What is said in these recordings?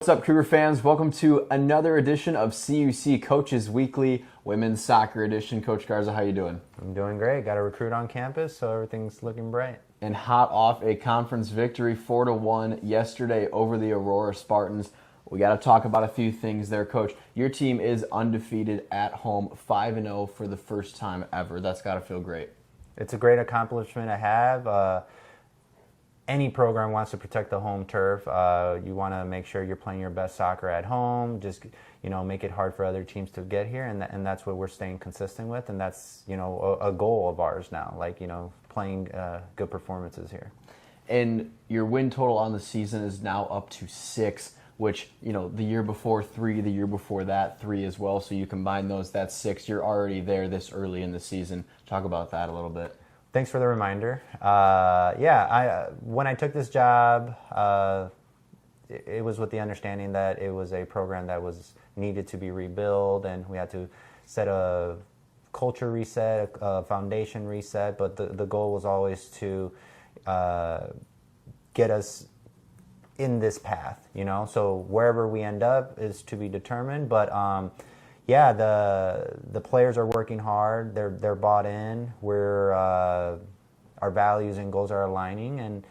What's up, Cougar fans? Welcome to another edition of CUC Coaches Weekly, Women's Soccer Edition. Coach Garza, how you doing? I'm doing great. Got a recruit on campus, so everything's looking bright. And hot off a conference victory, 4-1 yesterday over the Aurora Spartans. We got to talk about a few things there, Coach. Your team is undefeated at home, 5-0 for the first time ever. That's got to feel great. It's a great accomplishment to have. Any program wants to protect the home turf. You want to make sure you're playing your best soccer at home. Just make it hard for other teams to get here, and that's what we're staying consistent with, and that's a goal of ours now. Playing good performances here. And your win total on the season is now up to 6, which the year before 3, the year before that 3 as well. So you combine those, that's 6. You're already there this early in the season. Talk about that a little bit. Thanks for the reminder. When I took this job, it was with the understanding that it was a program that was needed to be rebuilt, and we had to set a culture reset, a foundation reset. But the goal was always to get us in this path. So wherever we end up is to be determined. But the players are working hard. They're bought in. Our values and goals are aligning, and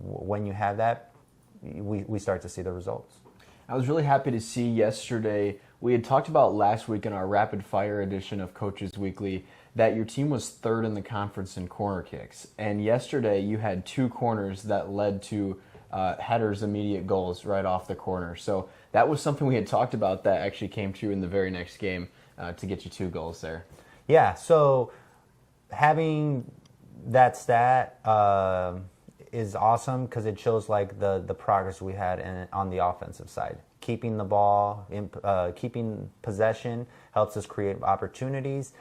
when you have that, we start to see the results. I was really happy to see yesterday. We had talked about last week in our rapid fire edition of Coaches Weekly that your team was 3rd in the conference in corner kicks, and yesterday you had 2 corners that led to headers, immediate goals right off the corner. So that was something we had talked about that actually came true in the very next game to get you 2 goals there. Yeah, so having that stat is awesome because it shows the progress we had on the offensive side. Keeping the ball, keeping possession helps us create opportunities.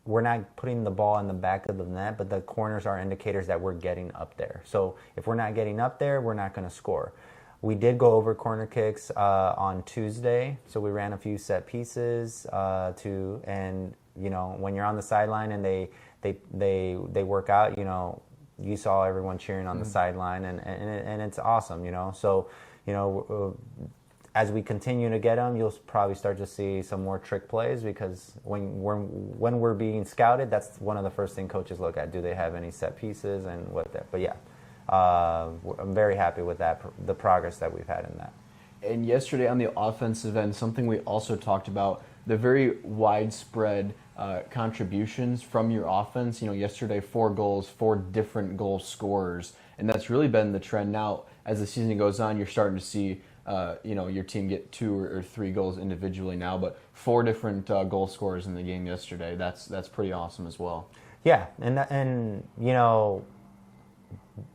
We're not putting the ball in the back of the net, but the corners are indicators that we're getting up there. So if we're not getting up there, we're not going to score. We did go over corner kicks on Tuesday, so we ran a few set pieces when you're on the sideline and they work out, you saw everyone cheering on the sideline, and it's awesome, So as we continue to get them, you'll probably start to see some more trick plays, because when we're being scouted, that's one of the first things coaches look at. Do they have any set pieces and what that? But yeah, I'm very happy with that, the progress that we've had in that. And yesterday on the offensive end, something we also talked about, the very widespread contributions from your offense. Yesterday 4 goals, 4 different goal scorers, and that's really been the trend. Now, as the season goes on, you're starting to see your team get 2 or 3 goals individually now, but 4 different goal scorers in the game yesterday. That's pretty awesome as well. Yeah, and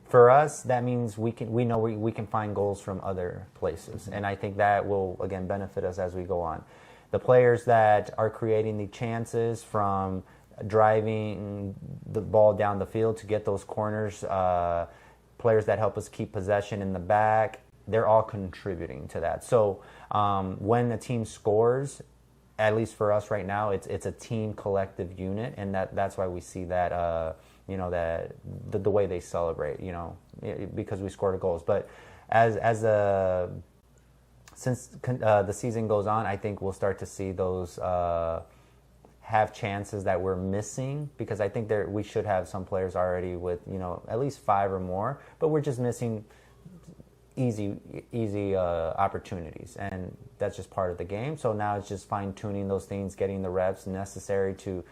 for us, that means we know we can find goals from other places, and I think that will again benefit us as we go on. The players that are creating the chances from driving the ball down the field to get those corners, players that help us keep possession in the back, they're all contributing to that. So when a team scores, at least for us right now, it's a team collective unit, and that's why we see that that the way they celebrate, because we scored goals. But since the season goes on, I think we'll start to see those have chances that we're missing, because I think we should have some players already with at least 5 or more, but we're just missing easy opportunities, and that's just part of the game. So now it's just fine-tuning those things, getting the reps necessary to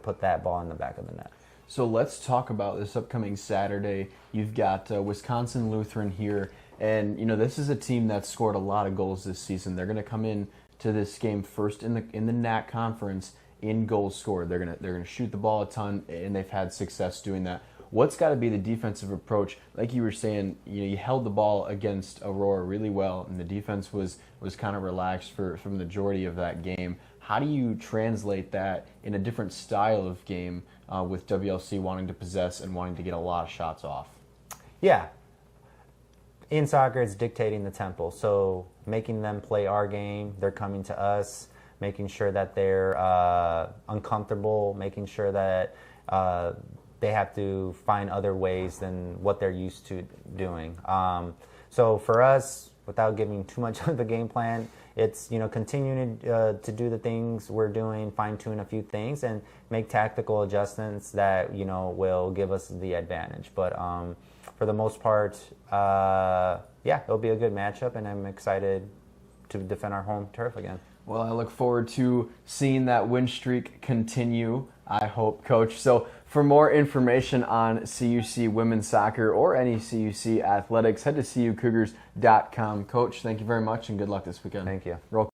put that ball in the back of the net. So let's talk about this upcoming Saturday. You've got Wisconsin Lutheran here, and this is a team that's scored a lot of goals this season. They're going to come in to this game first in the NAC conference in goals scored. They're going to shoot the ball a ton, and they've had success doing that. What's got to be the defensive approach? Like you were saying, you held the ball against Aurora really well, and the defense was kind of relaxed for the majority of that game. How do you translate that in a different style of game with WLC wanting to possess and wanting to get a lot of shots off? Yeah. In soccer, it's dictating the tempo. So making them play our game, they're coming to us, making sure that they're uncomfortable, making sure that they have to find other ways than what they're used to doing. So for us, without giving too much of the game plan, it's continuing to do the things we're doing, fine tune a few things, and make tactical adjustments that will give us the advantage. But for the most part, yeah, it'll be a good matchup, and I'm excited to defend our home turf again. Well, I look forward to seeing that win streak continue, I hope, Coach. So for more information on CUC women's soccer or any CUC athletics, head to cucougars.com. Coach, thank you very much, and good luck this weekend. Thank you. Roll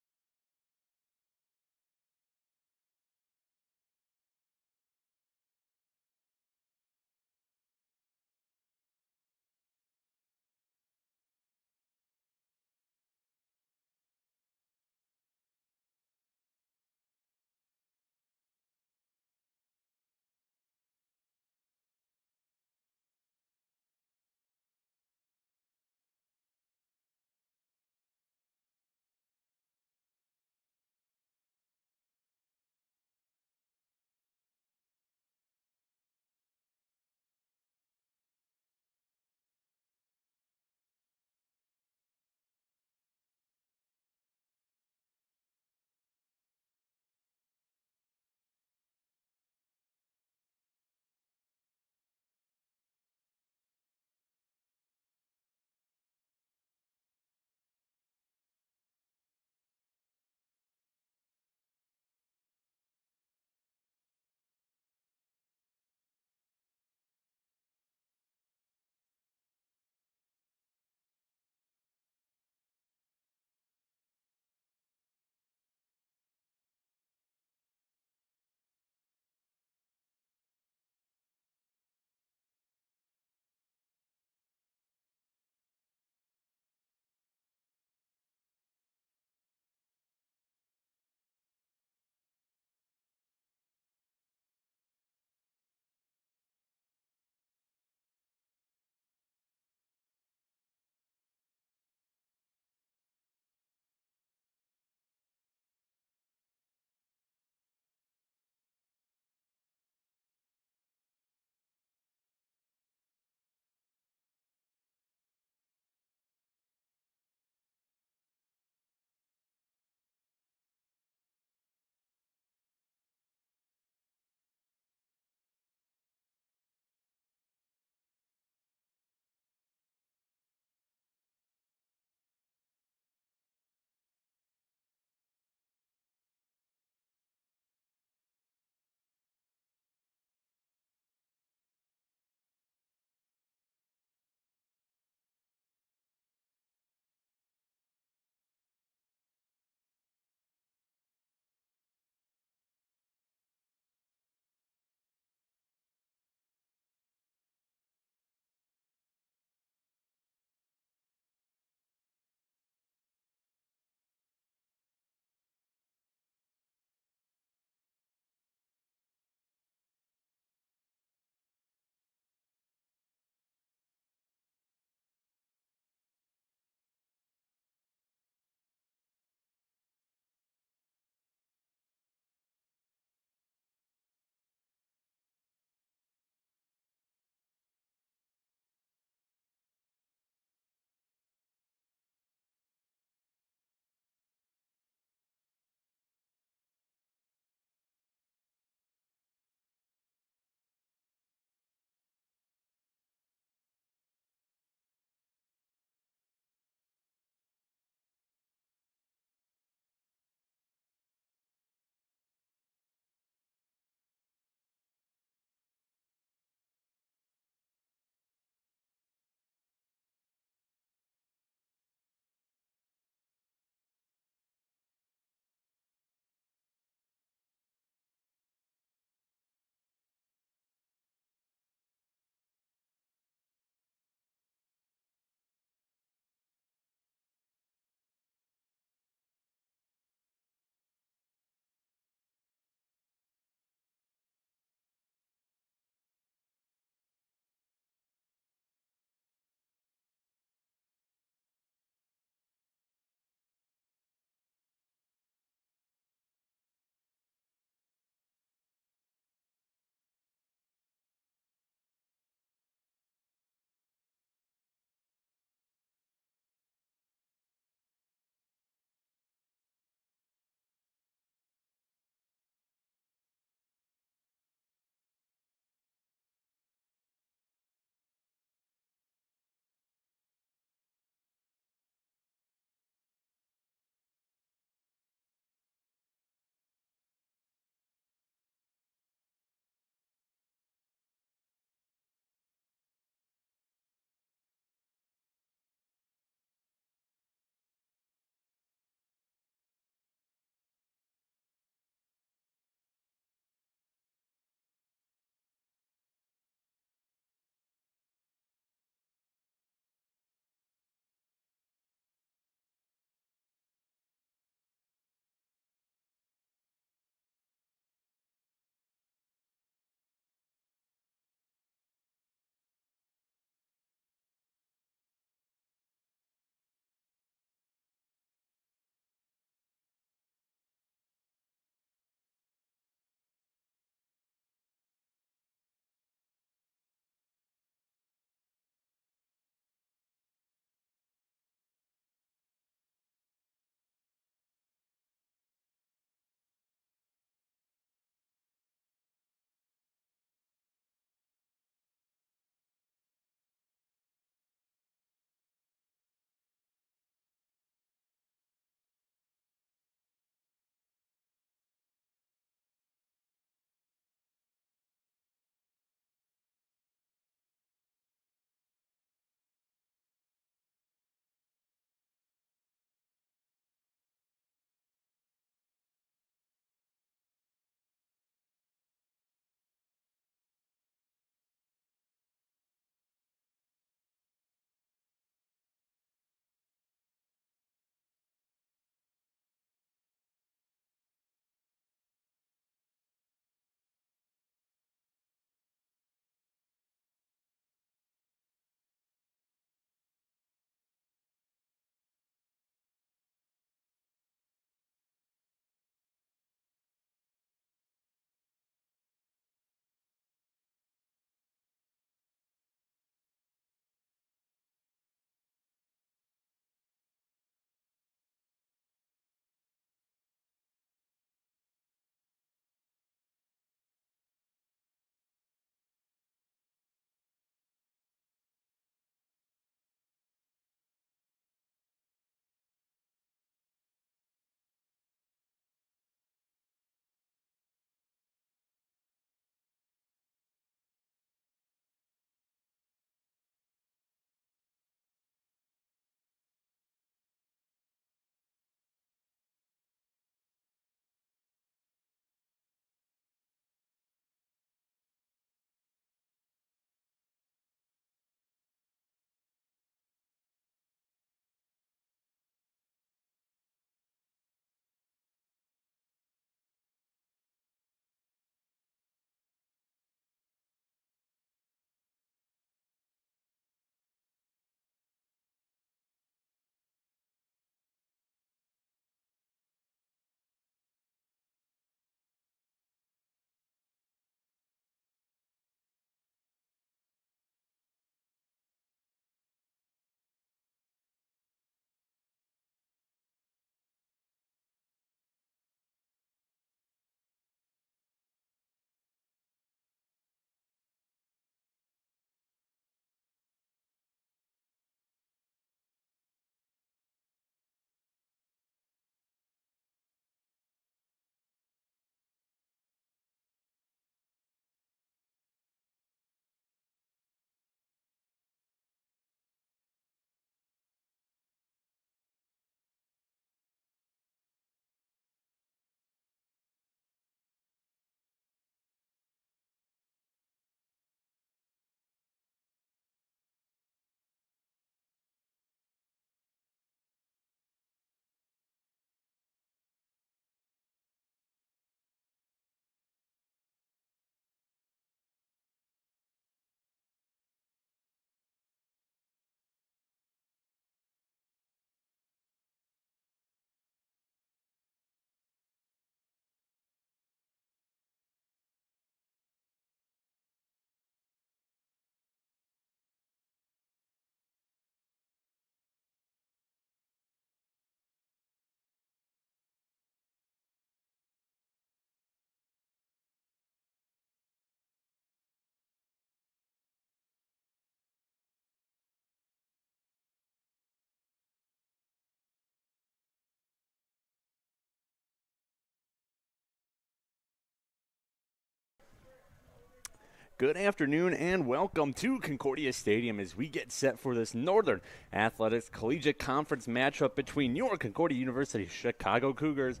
Good afternoon and welcome to Concordia Stadium as we get set for this Northern Athletics Collegiate Conference matchup between your Concordia University Chicago Cougars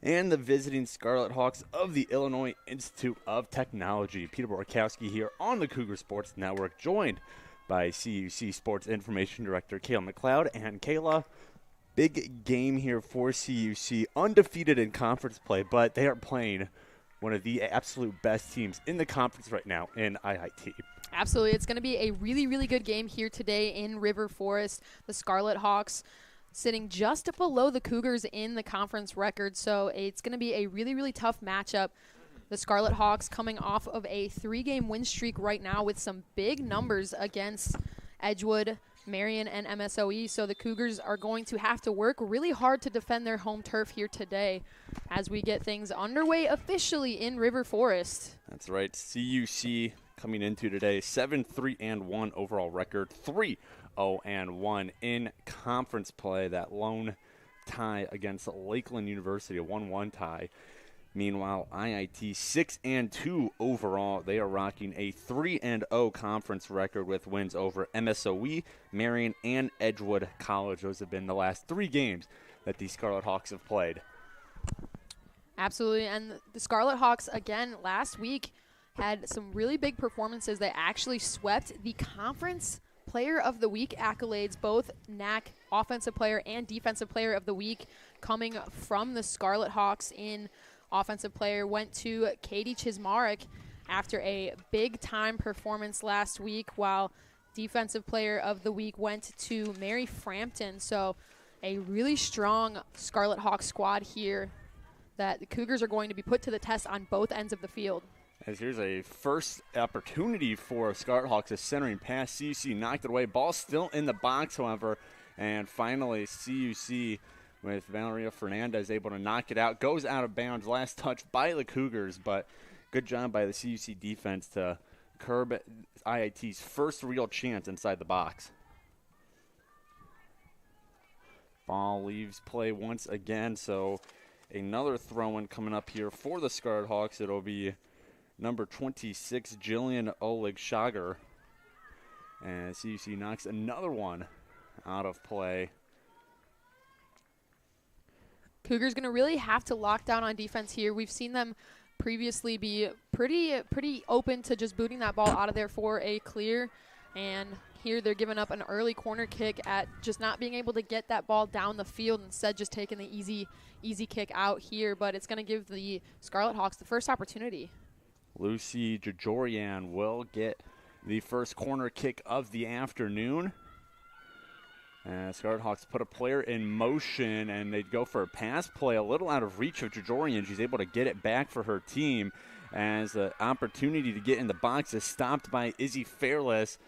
and the visiting Scarlet Hawks of the Illinois Institute of Technology. Peter Borkowski here on the Cougar Sports Network, joined by CUC Sports Information Director Kayla McLeod. And Kayla, big game here for CUC, undefeated in conference play, but they are playing one of the absolute best teams in the conference right now in IIT. Absolutely. It's going to be a really, really good game here today in River Forest. The Scarlet Hawks sitting just below the Cougars in the conference record, so it's going to be a really, really tough matchup. The Scarlet Hawks coming off of a 3-game win streak right now with some big numbers against Edgewood, Marion, and MSOE, so the Cougars are going to have to work really hard to defend their home turf here today as we get things underway officially in River Forest. That's right. CUC coming into today 7-3-1 overall record, 3-0-1 in conference play. That lone tie against Lakeland University, a 1-1 tie. Meanwhile, IIT 6-2 overall. They are rocking a 3-0 conference record with wins over MSOE, Marion, and Edgewood College. Those have been the last 3 games that the Scarlet Hawks have played. Absolutely, and the Scarlet Hawks, again, last week had some really big performances. They actually swept the Conference Player of the Week accolades, both NAC Offensive Player and Defensive Player of the Week coming from the Scarlet Hawks. In Offensive Player went to Katie Chismarek after a big-time performance last week, while Defensive Player of the Week went to Mary Frampton. So a really strong Scarlet Hawks squad here that the Cougars are going to be put to the test on both ends of the field. As here's a first opportunity for Scarlet Hawks, a centering pass. CUC knocked it away. Ball still in the box, however, and finally CUC with Valeria Fernandez able to knock it out. Goes out of bounds. Last touch by the Cougars, but good job by the CUC defense to curb IIT's first real chance inside the box. Ball leaves play once again, so another throw-in coming up here for the Scarlet Hawks. It'll be number 26, Jillian Oleg-Shager. And CUC knocks another one out of play. Cougars going to really have to lock down on defense here. We've seen them previously be pretty open to just booting that ball out of there for a clear. And here they're giving up an early corner kick at just not being able to get that ball down the field, instead just taking the easy kick out here. But it's going to give the Scarlet Hawks the first opportunity. Lucy Jajorian will get the first corner kick of the afternoon. Scarlet Hawks put a player in motion, and they'd go for a pass play a little out of reach of Jajorian. She's able to get it back for her team as the opportunity to get in the box is stopped by Izzy Fairless.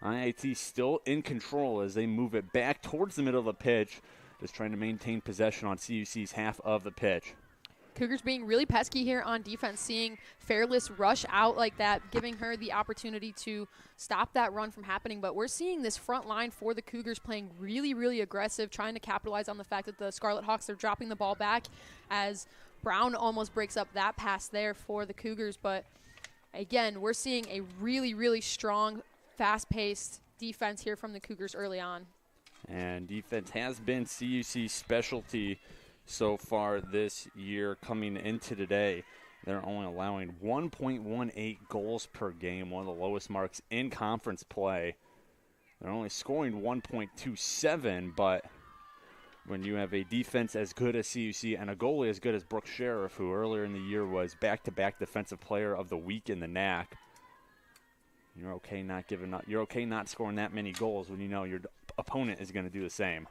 IIT still in control as they move it back towards the middle of the pitch, just trying to maintain possession on CUC's half of the pitch. Cougars being really pesky here on defense, seeing Fairless rush out like that, giving her the opportunity to stop that run from happening. But we're seeing this front line for the Cougars playing really, really aggressive, trying to capitalize on the fact that the Scarlet Hawks are dropping the ball back, as Brown almost breaks up that pass there for the Cougars. But again, we're seeing a really, really strong, fast-paced defense here from the Cougars early on. And defense has been CUC's specialty so far this year. Coming into today, they're only allowing 1.18 goals per game, one of the lowest marks in conference play. They're only scoring 1.27, but when you have a defense as good as CUC and a goalie as good as Brooke Sheriff, who earlier in the year was back-to-back Defensive Player of the Week in the NAC, you're okay not giving up. You're okay not scoring that many goals when you know your opponent is going to do the same.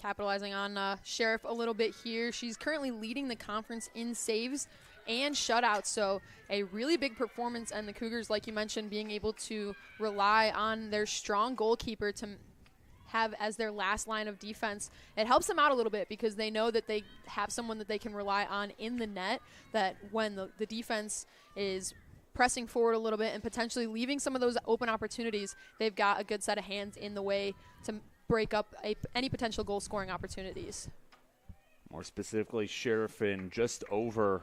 Capitalizing on Sheriff a little bit here. She's currently leading the conference in saves and shutouts, so a really big performance. And the Cougars, like you mentioned, being able to rely on their strong goalkeeper to have as their last line of defense. It helps them out a little bit because they know that they have someone that they can rely on in the net, that when the defense is pressing forward a little bit and potentially leaving some of those open opportunities, they've got a good set of hands in the way to break up any potential goal-scoring opportunities. More specifically, Sheriff in just over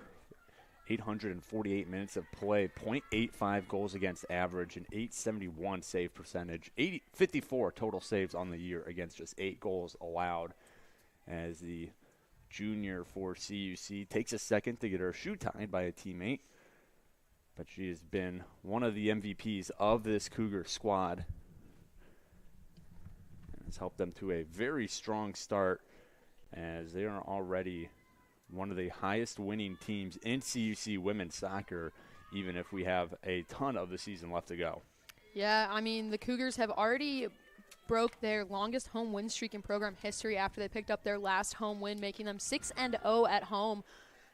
848 minutes of play, .85 goals against average, an .871 save percentage, 54 total saves on the year against just 8 goals allowed, as the junior for CUC takes a second to get her shoe tied by a teammate. But she has been one of the MVPs of this Cougar squad. And has helped them to a very strong start, as they are already one of the highest winning teams in CUC women's soccer, even if we have a ton of the season left to go. Yeah, I mean, the Cougars have already broke their longest home win streak in program history after they picked up their last home win, making them 6-0 at home.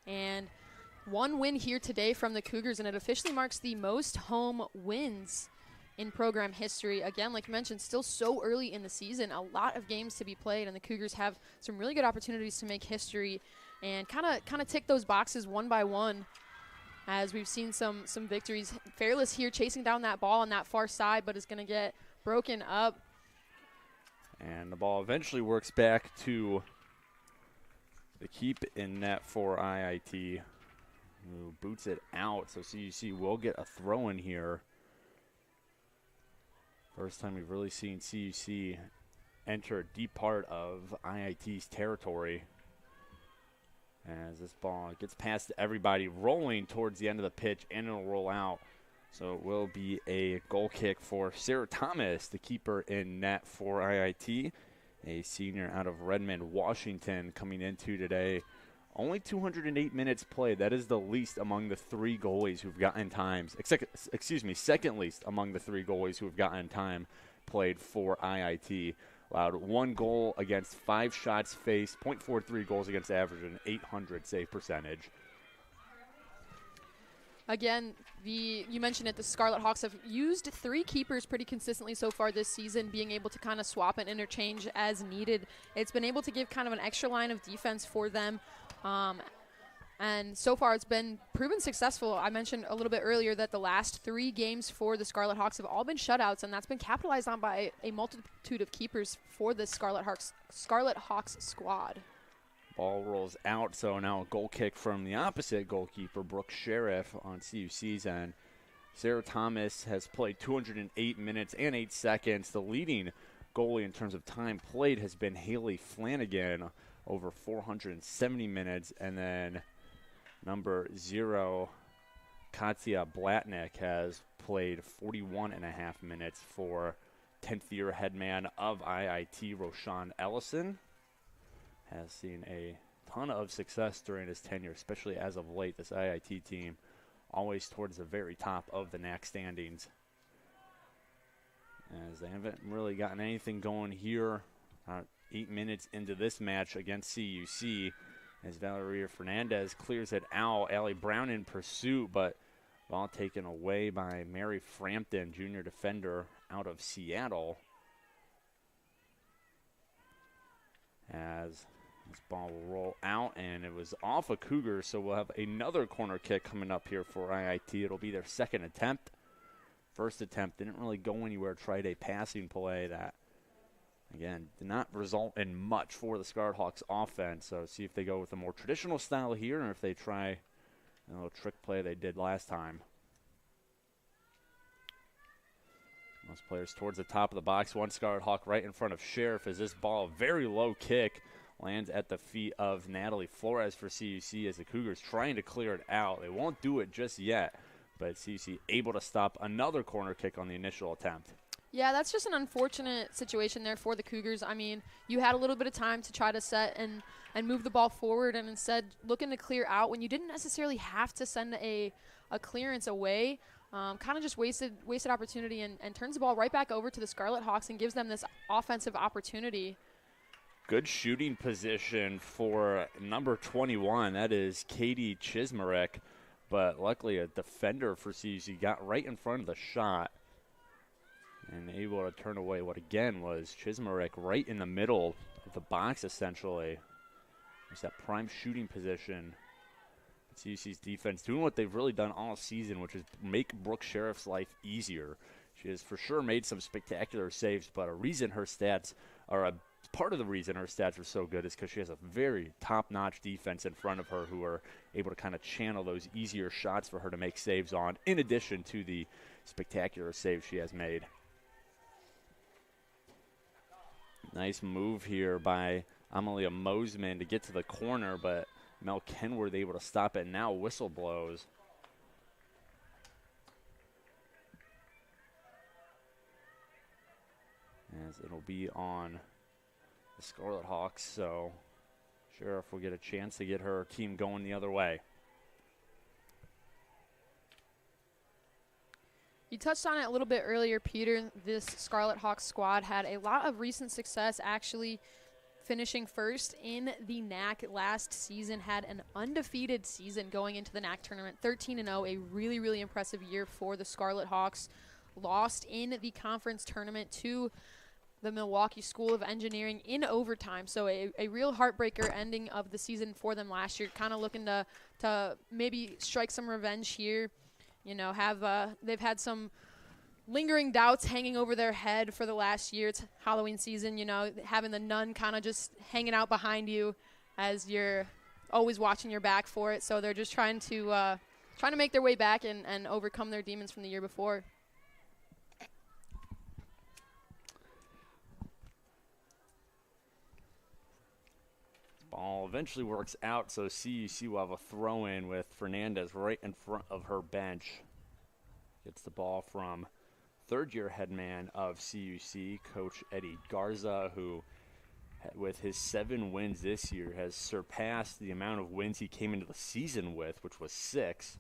And one win here today from the Cougars, and it officially marks the most home wins in program history. Again, like you mentioned, still so early in the season, a lot of games to be played, and the Cougars have some really good opportunities to make history and kind of tick those boxes one by one, as we've seen some victories. Fairless here chasing down that ball on that far side, but is going to get broken up. And the ball eventually works back to the keep in net for IIT, who boots it out. So CUC will get a throw in here. First time we've really seen CUC enter a deep part of IIT's territory, as this ball gets past everybody, rolling towards the end of the pitch, and it'll roll out. So it will be a goal kick for Sarah Thomas, the keeper in net for IIT, a senior out of Redmond, Washington, coming into today. Only 208 minutes played. That is the least among the 3 goalies who've gotten times. Second least among the 3 goalies who have gotten time played for IIT. Allowed 1 goal against 5 shots faced, .43 goals against average, and 800 save percentage. Again, you mentioned it, the Scarlet Hawks have used 3 keepers pretty consistently so far this season, being able to kind of swap and interchange as needed. It's been able to give kind of an extra line of defense for them. And so far it's been proven successful. I mentioned a little bit earlier that the last 3 games for the Scarlet Hawks have all been shutouts, and that's been capitalized on by a multitude of keepers for the Scarlet Hawks squad. Ball rolls out, so now a goal kick from the opposite goalkeeper, Brooke Sheriff, on CUC's end. Sarah Thomas has played 208 minutes and 8 seconds. The leading goalie in terms of time played has been Haley Flanagan, over 470 minutes, and then number 0, Katya Blatnick, has played 41.5 minutes for 10th-year headman of IIT, Roshan Ellison. Has seen a ton of success during his tenure, especially as of late. This IIT team always towards the very top of the NAC standings, as they haven't really gotten anything going here. 8 minutes into this match against CUC, as Valeria Fernandez clears it out. Allie Brown in pursuit, but ball taken away by Mary Frampton, junior defender out of Seattle. As this ball will roll out, and it was off a Cougar, so we'll have another corner kick coming up here for IIT. It'll be their second attempt. First attempt didn't really go anywhere. Tried a passing play that, again, did not result in much for the Scarlet Hawks offense. So see if they go with a more traditional style here, or if they try a little trick play they did last time. Most players towards the top of the box. One Scarlet Hawk right in front of Sheriff, as this ball, very low kick, lands at the feet of Natalie Flores for CUC, as the Cougars trying to clear it out. They won't do it just yet, but CUC able to stop another corner kick on the initial attempt. Yeah, that's just an unfortunate situation there for the Cougars. I mean, you had a little bit of time to try to set and move the ball forward, and instead looking to clear out when you didn't necessarily have to send a clearance away. Kind of just wasted opportunity, and turns the ball right back over to the Scarlet Hawks and gives them this offensive opportunity. Good shooting position for number 21. That is Katie Chismarek. But luckily a defender for CUC got right in front of the shot and able to turn away what again was Chismarek right in the middle of the box, essentially. It's that prime shooting position. CUC's defense doing what they've really done all season, which is make Brooke Sheriff's life easier. She has for sure made some spectacular saves, but a reason her stats are a part of the reason her stats are so good is because she has a very top-notch defense in front of her who are able to kind of channel those easier shots for her to make saves on, in addition to the spectacular saves she has made. Nice move here by Amelia Mosman to get to the corner, but Mel Kenworth able to stop it. Now whistle blows. As it'll be on the Scarlet Hawks, so Sheriff will get a chance to get her team going the other way. You touched on it a little bit earlier, Peter. This Scarlet Hawks squad had a lot of recent success, actually finishing first in the NAC last season, had an undefeated season going into the NAC tournament, 13-0, a really, really impressive year for the Scarlet Hawks. Lost in the conference tournament to the Milwaukee School of Engineering in overtime, so a real heartbreaker ending of the season for them last year. Kind of looking to maybe strike some revenge here. You know, they've had some lingering doubts hanging over their head for the last year. It's Halloween season, you know, having the nun kind of just hanging out behind you as you're always watching your back for it. So they're just trying to make their way back and overcome their demons from the year before. Ball eventually works out, so CUC will have a throw-in with Fernandez right in front of her bench. Gets the ball from third-year headman of CUC, Coach Eddie Garza, who, with his 7 wins this year, has surpassed the amount of wins he came into the season with, which was 6.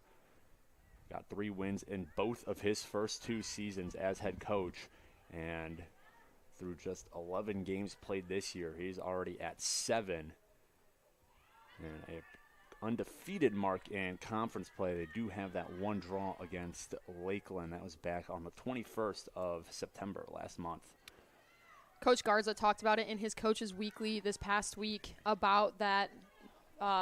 Got 3 wins in both of his first 2 seasons as head coach, and through just 11 games played this year, he's already at 7. And a undefeated mark in conference play. They do have that one draw against Lakeland. That was back on the 21st of September last month. Coach Garza talked about it in his Coaches Weekly this past week about that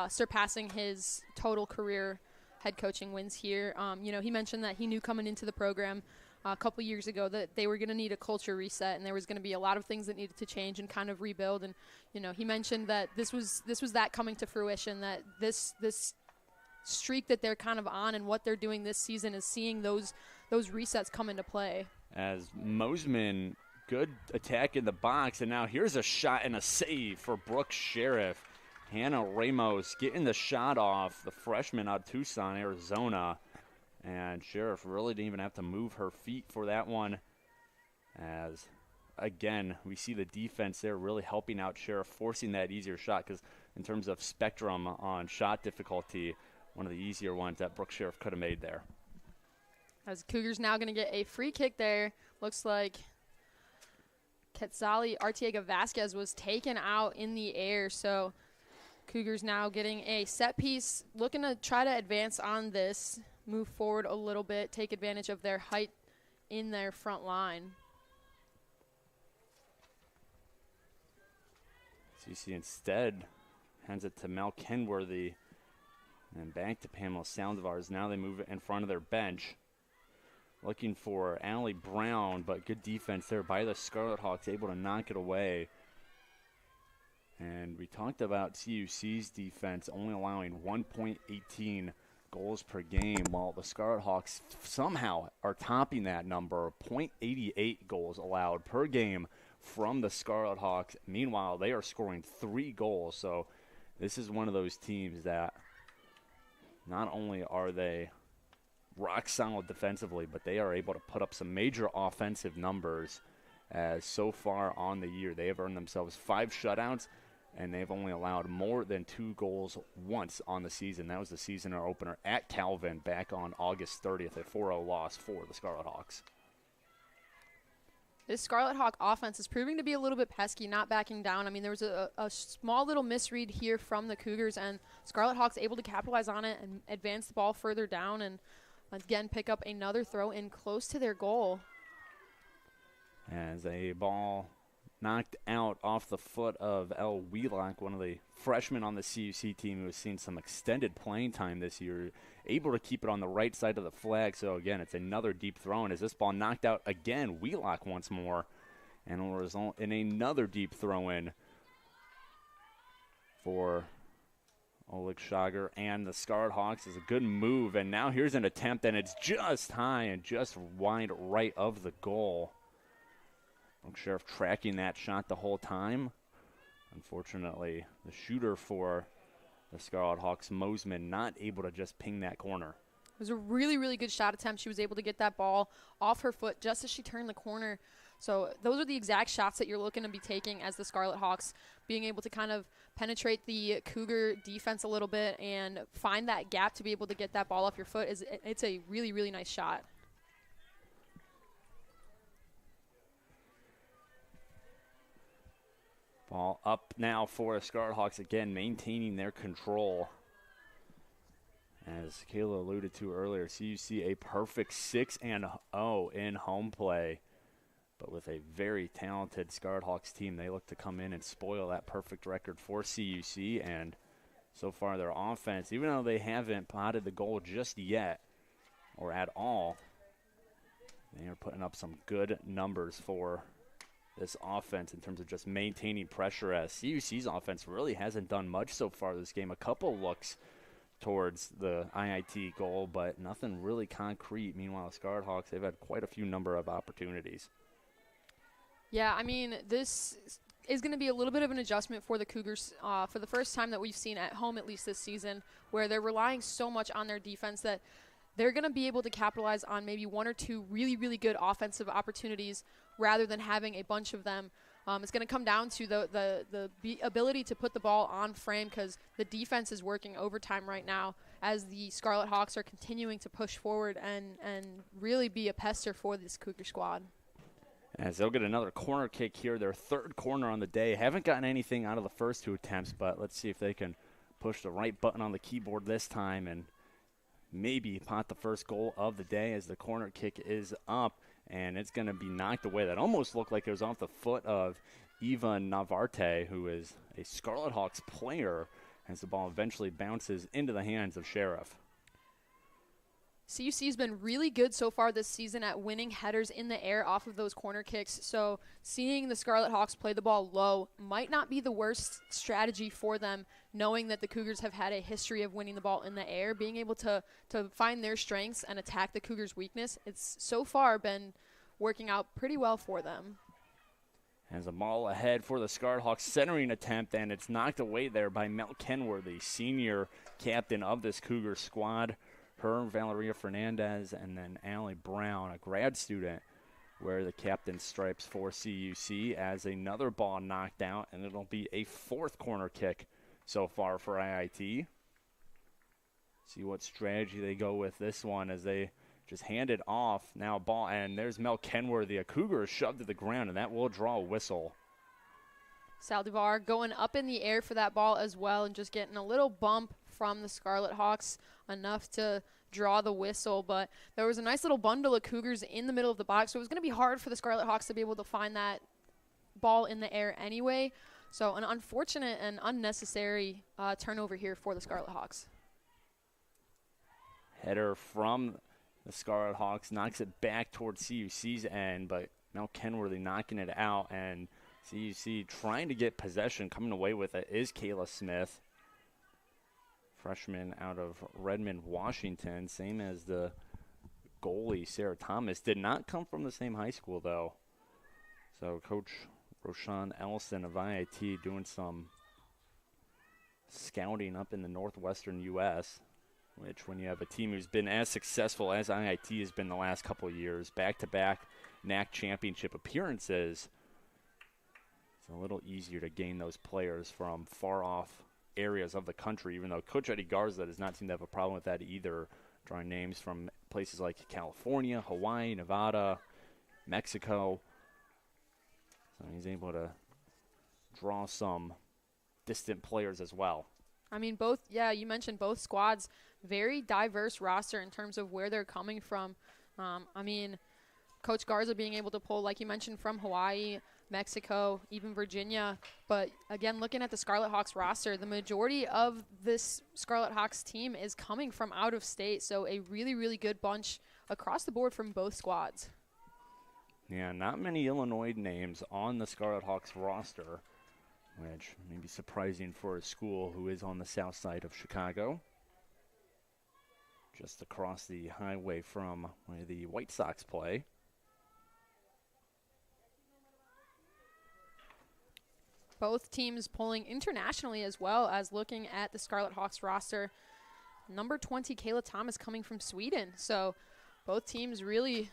surpassing his total career head coaching wins here. You know, he mentioned that he knew coming into the program a couple years ago that they were going to need a culture reset, and there was going to be a lot of things that needed to change and kind of rebuild. And you know, he mentioned that this was that coming to fruition, that this streak that they're kind of on and what they're doing this season is seeing those resets come into play. As Mosman, good attack in the box, and now here's a shot and a save for Brooke Sheriff. Hannah Ramos getting the shot off, the freshman out of Tucson, Arizona. And Sheriff really didn't even have to move her feet for that one. As, again, we see the defense there really helping out Sheriff, forcing that easier shot. Because in terms of spectrum on shot difficulty, one of the easier ones that Brooke Sheriff could have made there. As Cougars now going to get a free kick there. Looks like Quetzali Artiega Vasquez was taken out in the air. So Cougars now getting a set piece, looking to try to advance on this. Move forward a little bit, take advantage of their height in their front line. CC instead hands it to Mel Kenworthy and back to Pamela Soundsvars. Now they move it in front of their bench. Looking for Allie Brown, but good defense there by the Scarlet Hawks, able to knock it away. And we talked about CUC's defense only allowing 1.18 goals per game, while the Scarlet Hawks somehow are topping that number, 0.88 goals allowed per game from the Scarlet Hawks. Meanwhile, they are scoring 3 goals, so this is one of those teams that not only are they rock solid defensively, but they are able to put up some major offensive numbers, as so far on the year they have earned themselves 5 shutouts, and they've only allowed more than 2 goals once on the season. That was the season opener at Calvin back on August 30th, a 4-0 loss for the Scarlet Hawks. This Scarlet Hawk offense is proving to be a little bit pesky, not backing down. I mean, there was a small little misread here from the Cougars, and Scarlet Hawks able to capitalize on it and advance the ball further down and, again, pick up another throw in close to their goal. As a ball knocked out off the foot of Elle Wheelock, one of the freshmen on the CUC team who has seen some extended playing time this year, able to keep it on the right side of the flag. So, again, it's another deep throw. And as this ball knocked out again, Wheelock once more and will result in another deep throw-in for Oleg Shager and the Scarlet Hawks. Is a good move, and now here's an attempt, and it's just high and just wide right of the goal. Sheriff tracking that shot the whole time. Unfortunately, the shooter for the Scarlet Hawks, Mosman, not able to just ping that corner. It was a really, really good shot attempt. She was able to get that ball off her foot just as she turned the corner. So those are the exact shots that you're looking to be taking as the Scarlet Hawks, being able to kind of penetrate the Cougar defense a little bit and find that gap to be able to get that ball off your foot. It's a really, really nice shot. Ball up now for the Scarlet Hawks, again maintaining their control. As Kayla alluded to earlier, CUC a perfect 6-0 in home play. But with a very talented Scarlet Hawks team, they look to come in and spoil that perfect record for CUC. And so far their offense, even though they haven't potted the goal just yet or at all, they are putting up some good numbers for this offense in terms of just maintaining pressure, as CUC's offense really hasn't done much so far this game. A couple looks towards the IIT goal, but nothing really concrete. Meanwhile, the Scarlet Hawks, they've had quite a few number of opportunities. Yeah, I mean, this is going to be a little bit of an adjustment for the Cougars for the first time that we've seen at home, at least this season, where they're relying so much on their defense that they're going to be able to capitalize on maybe one or two really, really good offensive opportunities rather than having a bunch of them. It's going to come down to the ability to put the ball on frame, because the defense is working overtime right now as the Scarlet Hawks are continuing to push forward and really be a pester for this Cougar squad. As they'll get another corner kick here, their third corner on the day. Haven't gotten anything out of the first two attempts, but let's see if they can push the right button on the keyboard this time and maybe pot the first goal of the day, as the corner kick is up, and it's going to be knocked away. That almost looked like it was off the foot of Eva Navarte, who is a Scarlet Hawks player, as the ball eventually bounces into the hands of Sheriff. CUC has been really good so far this season at winning headers in the air off of those corner kicks. So seeing the Scarlet Hawks play the ball low might not be the worst strategy for them, knowing that the Cougars have had a history of winning the ball in the air. Being able to find their strengths and attack the Cougars' weakness, it's so far been working out pretty well for them. As a ball ahead for the Scarlet Hawks centering attempt, and it's knocked away there by Mel Kenworthy, senior captain of this Cougar squad. Her, Valeria Fernandez, and then Allie Brown, a grad student, wear the captain's stripes for CUC, as another ball knocked out, and it'll be a fourth corner kick so far for IIT. See what strategy they go with this one, as they just hand it off. Now ball, and there's Mel Kenworthy. A Cougar is shoved to the ground, and that will draw a whistle. Saldivar going up in the air for that ball as well, and just getting a little bump from the Scarlet Hawks, enough to draw the whistle. But there was a nice little bundle of Cougars in the middle of the box, so it was going to be hard for the Scarlet Hawks to be able to find that ball in the air anyway. So an unfortunate and unnecessary turnover here for the Scarlet Hawks. Header from the Scarlet Hawks knocks it back towards CUC's end, but Mel Kenworthy knocking it out, and CUC trying to get possession. Coming away with it is Kayla Smith, freshman out of Redmond, Washington, same as the goalie, Sarah Thomas. Did not come from the same high school, though. So Coach Roshan Ellison of IIT doing some scouting up in the northwestern U.S., which when you have a team who's been as successful as IIT has been the last couple of years, back-to-back NAC championship appearances, it's a little easier to gain those players from far-off areas of the country, even though Coach Eddie Garza does not seem to have a problem with that either, drawing names from places like California, Hawaii, Nevada, Mexico. So he's able to draw some distant players as well. I mean, you mentioned both squads, very diverse roster in terms of where they're coming from. I mean, Coach Garza being able to pull, like you mentioned, from Hawaii, Mexico, even Virginia. But again, looking at the Scarlet Hawks roster, the majority of this Scarlet Hawks team is coming from out of state. So a really, really good bunch across the board from both squads. Yeah, not many Illinois names on the Scarlet Hawks roster, which may be surprising for a school who is on the south side of Chicago, just across the highway from where the White Sox play. Both teams pulling internationally as well as looking at the Scarlet Hawks roster. Number 20, Kayla Thomas, coming from Sweden. So both teams really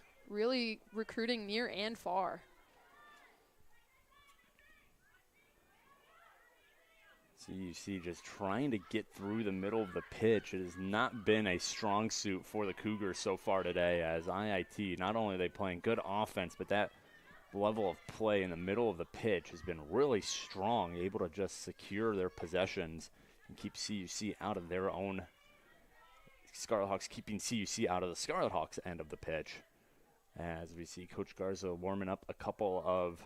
recruiting near and far. CUC just trying to get through the middle of the pitch. It has not been a strong suit for the Cougars so far today, as IIT, not only are they playing good offense, but that level of play in the middle of the pitch has been really strong, able to just secure their possessions and keep CUC out of their own. Scarlet Hawks keeping CUC out of the Scarlet Hawks end of the pitch. As we see Coach Garza warming up a couple of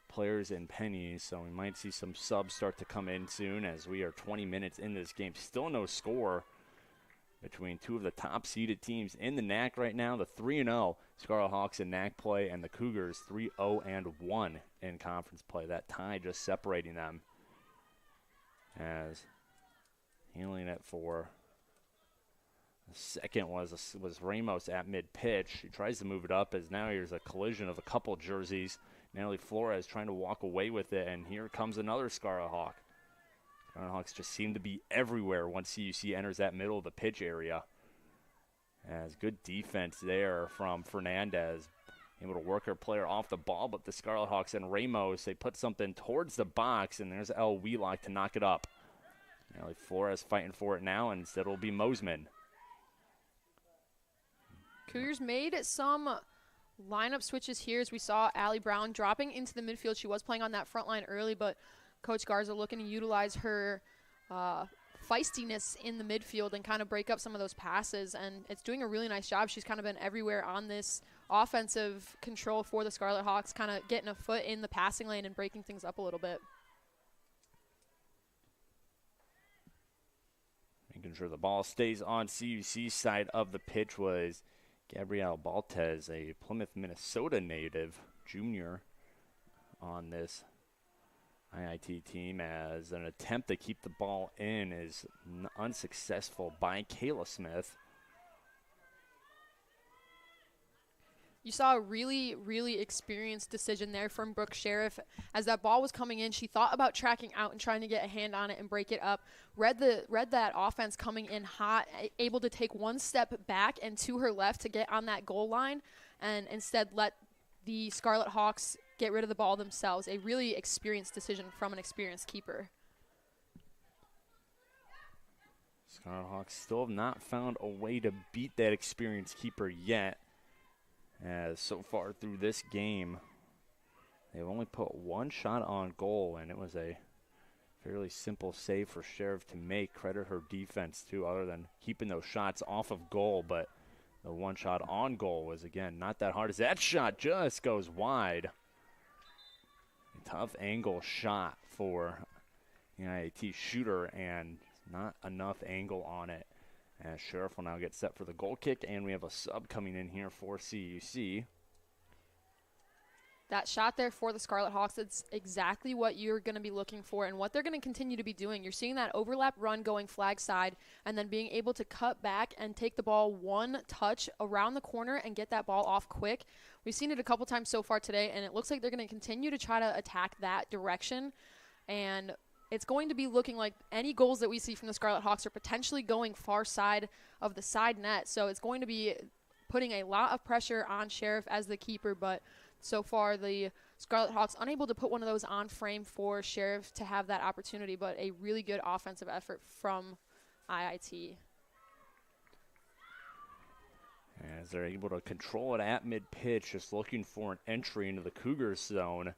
players in pennies, so we might see some subs start to come in soon, as we are 20 minutes into this game. Still no score between two of the top seeded teams in the NAC right now. The 3-0 Scarlet Hawks in NAC play, and the Cougars 3-0-1 in conference play. That tie just separating them. As handling it for the second was Ramos at mid-pitch. He tries to move it up, as now here's a collision of a couple jerseys. Natalie Flores trying to walk away with it, and here comes another Scarlet Hawk. Scarlet Hawks just seem to be everywhere once CUC enters that middle of the pitch area. As good defense there from Fernandez, able to work her player off the ball, but the Scarlet Hawks and Ramos, they put something towards the box, and there's El Wheelock to knock it up. Natalie Flores fighting for it now, and instead it'll be Mosman. Cougars made some lineup switches here, as we saw Allie Brown dropping into the midfield. She was playing on that front line early, but Coach Garza looking to utilize her feistiness in the midfield and kind of break up some of those passes, and it's doing a really nice job. She's kind of been everywhere on this offensive control for the Scarlet Hawks, kind of getting a foot in the passing lane and breaking things up a little bit. Making sure the ball stays on CUC's side of the pitch was Gabrielle Baltez, a Plymouth, Minnesota native junior on this IIT team, as an attempt to keep the ball in is unsuccessful by Kayla Smith. You saw a really experienced decision there from Brooke Sheriff. As that ball was coming in, she thought about tracking out and trying to get a hand on it and break it up. Read that offense coming in hot, able to take one step back and to her left to get on that goal line, and instead let the Scarlet Hawks get rid of the ball themselves. A really experienced decision from an experienced keeper. Scarlet Hawks still have not found a way to beat that experienced keeper yet. As so far through this game, they've only put one shot on goal, and it was a fairly simple save for Sheriff to make. Credit her defense, too, other than keeping those shots off of goal. But the one shot on goal was, again, not that hard, as that shot just goes wide. A tough angle shot for the IAT shooter, and not enough angle on it. As Sheriff will now get set for the goal kick, and we have a sub coming in here for CUC. That shot there for the Scarlet Hawks, it's exactly what you're going to be looking for and what they're going to continue to be doing. You're seeing that overlap run going flag side, and then being able to cut back and take the ball one touch around the corner and get that ball off quick. We've seen it a couple times so far today, and it looks like they're going to continue to try to attack that direction. And it's going to be looking like any goals that we see from the Scarlet Hawks are potentially going far side of the side net. So it's going to be putting a lot of pressure on Sheriff as the keeper, but so far the Scarlet Hawks unable to put one of those on frame for Sheriff to have that opportunity, but a really good offensive effort from IIT. As they're able to control it at mid-pitch, just looking for an entry into the Cougars zone.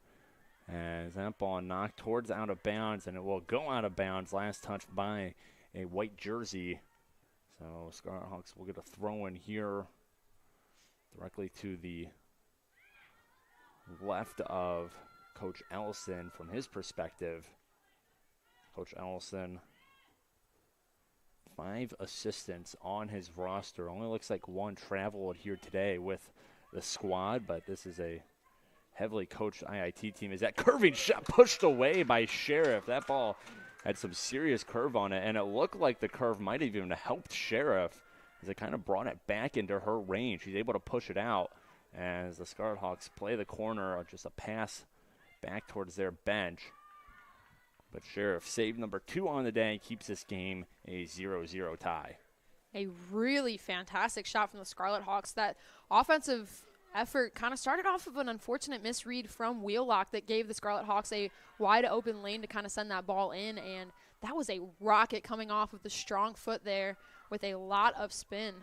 As that ball knocked towards out of bounds, and it will go out of bounds. Last touch by a white jersey. So Scarlet Hawks will get a throw in here directly to the left of Coach Ellison from his perspective. Coach Ellison, 5 assistants on his roster. Only looks like one traveled here today with the squad, but this is a heavily coached IIT team. Is that curving shot pushed away by Sheriff? That ball had some serious curve on it, and it looked like the curve might have even helped Sheriff as it kind of brought it back into her range. She's able to push it out as the Scarlet Hawks play the corner, just a pass back towards their bench. But Sheriff save number 2 on the day, keeps this game a 0-0 tie. A really fantastic shot from the Scarlet Hawks. That offensive effort kind of started off of an unfortunate misread from Wheelock that gave the Scarlet Hawks a wide open lane to kind of send that ball in, and that was a rocket coming off with the strong foot there with a lot of spin.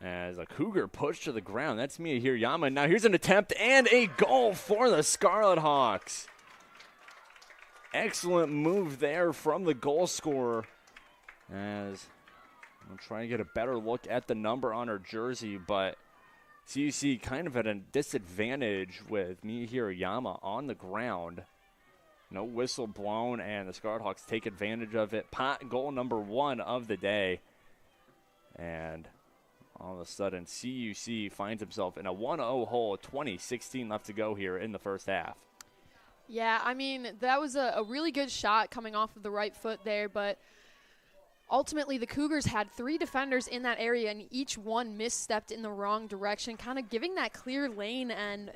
As a Cougar pushed to the ground. That's Mia Hirayama. Now here's an attempt and a goal for the Scarlet Hawks. Excellent move there from the goal scorer. As I'm trying to get a better look at the number on her jersey, but CUC kind of at a disadvantage with Mia Hirayama on the ground. No whistle blown, and the Scarlet Hawks take advantage of it. Pot goal number 1 of the day. And all of a sudden, CUC finds himself in a 1-0 hole, 20-16 left to go here in the first half. Yeah, I mean, that was a really good shot coming off of the right foot there, but ultimately the Cougars had 3 defenders in that area, and each one misstepped in the wrong direction, kind of giving that clear lane and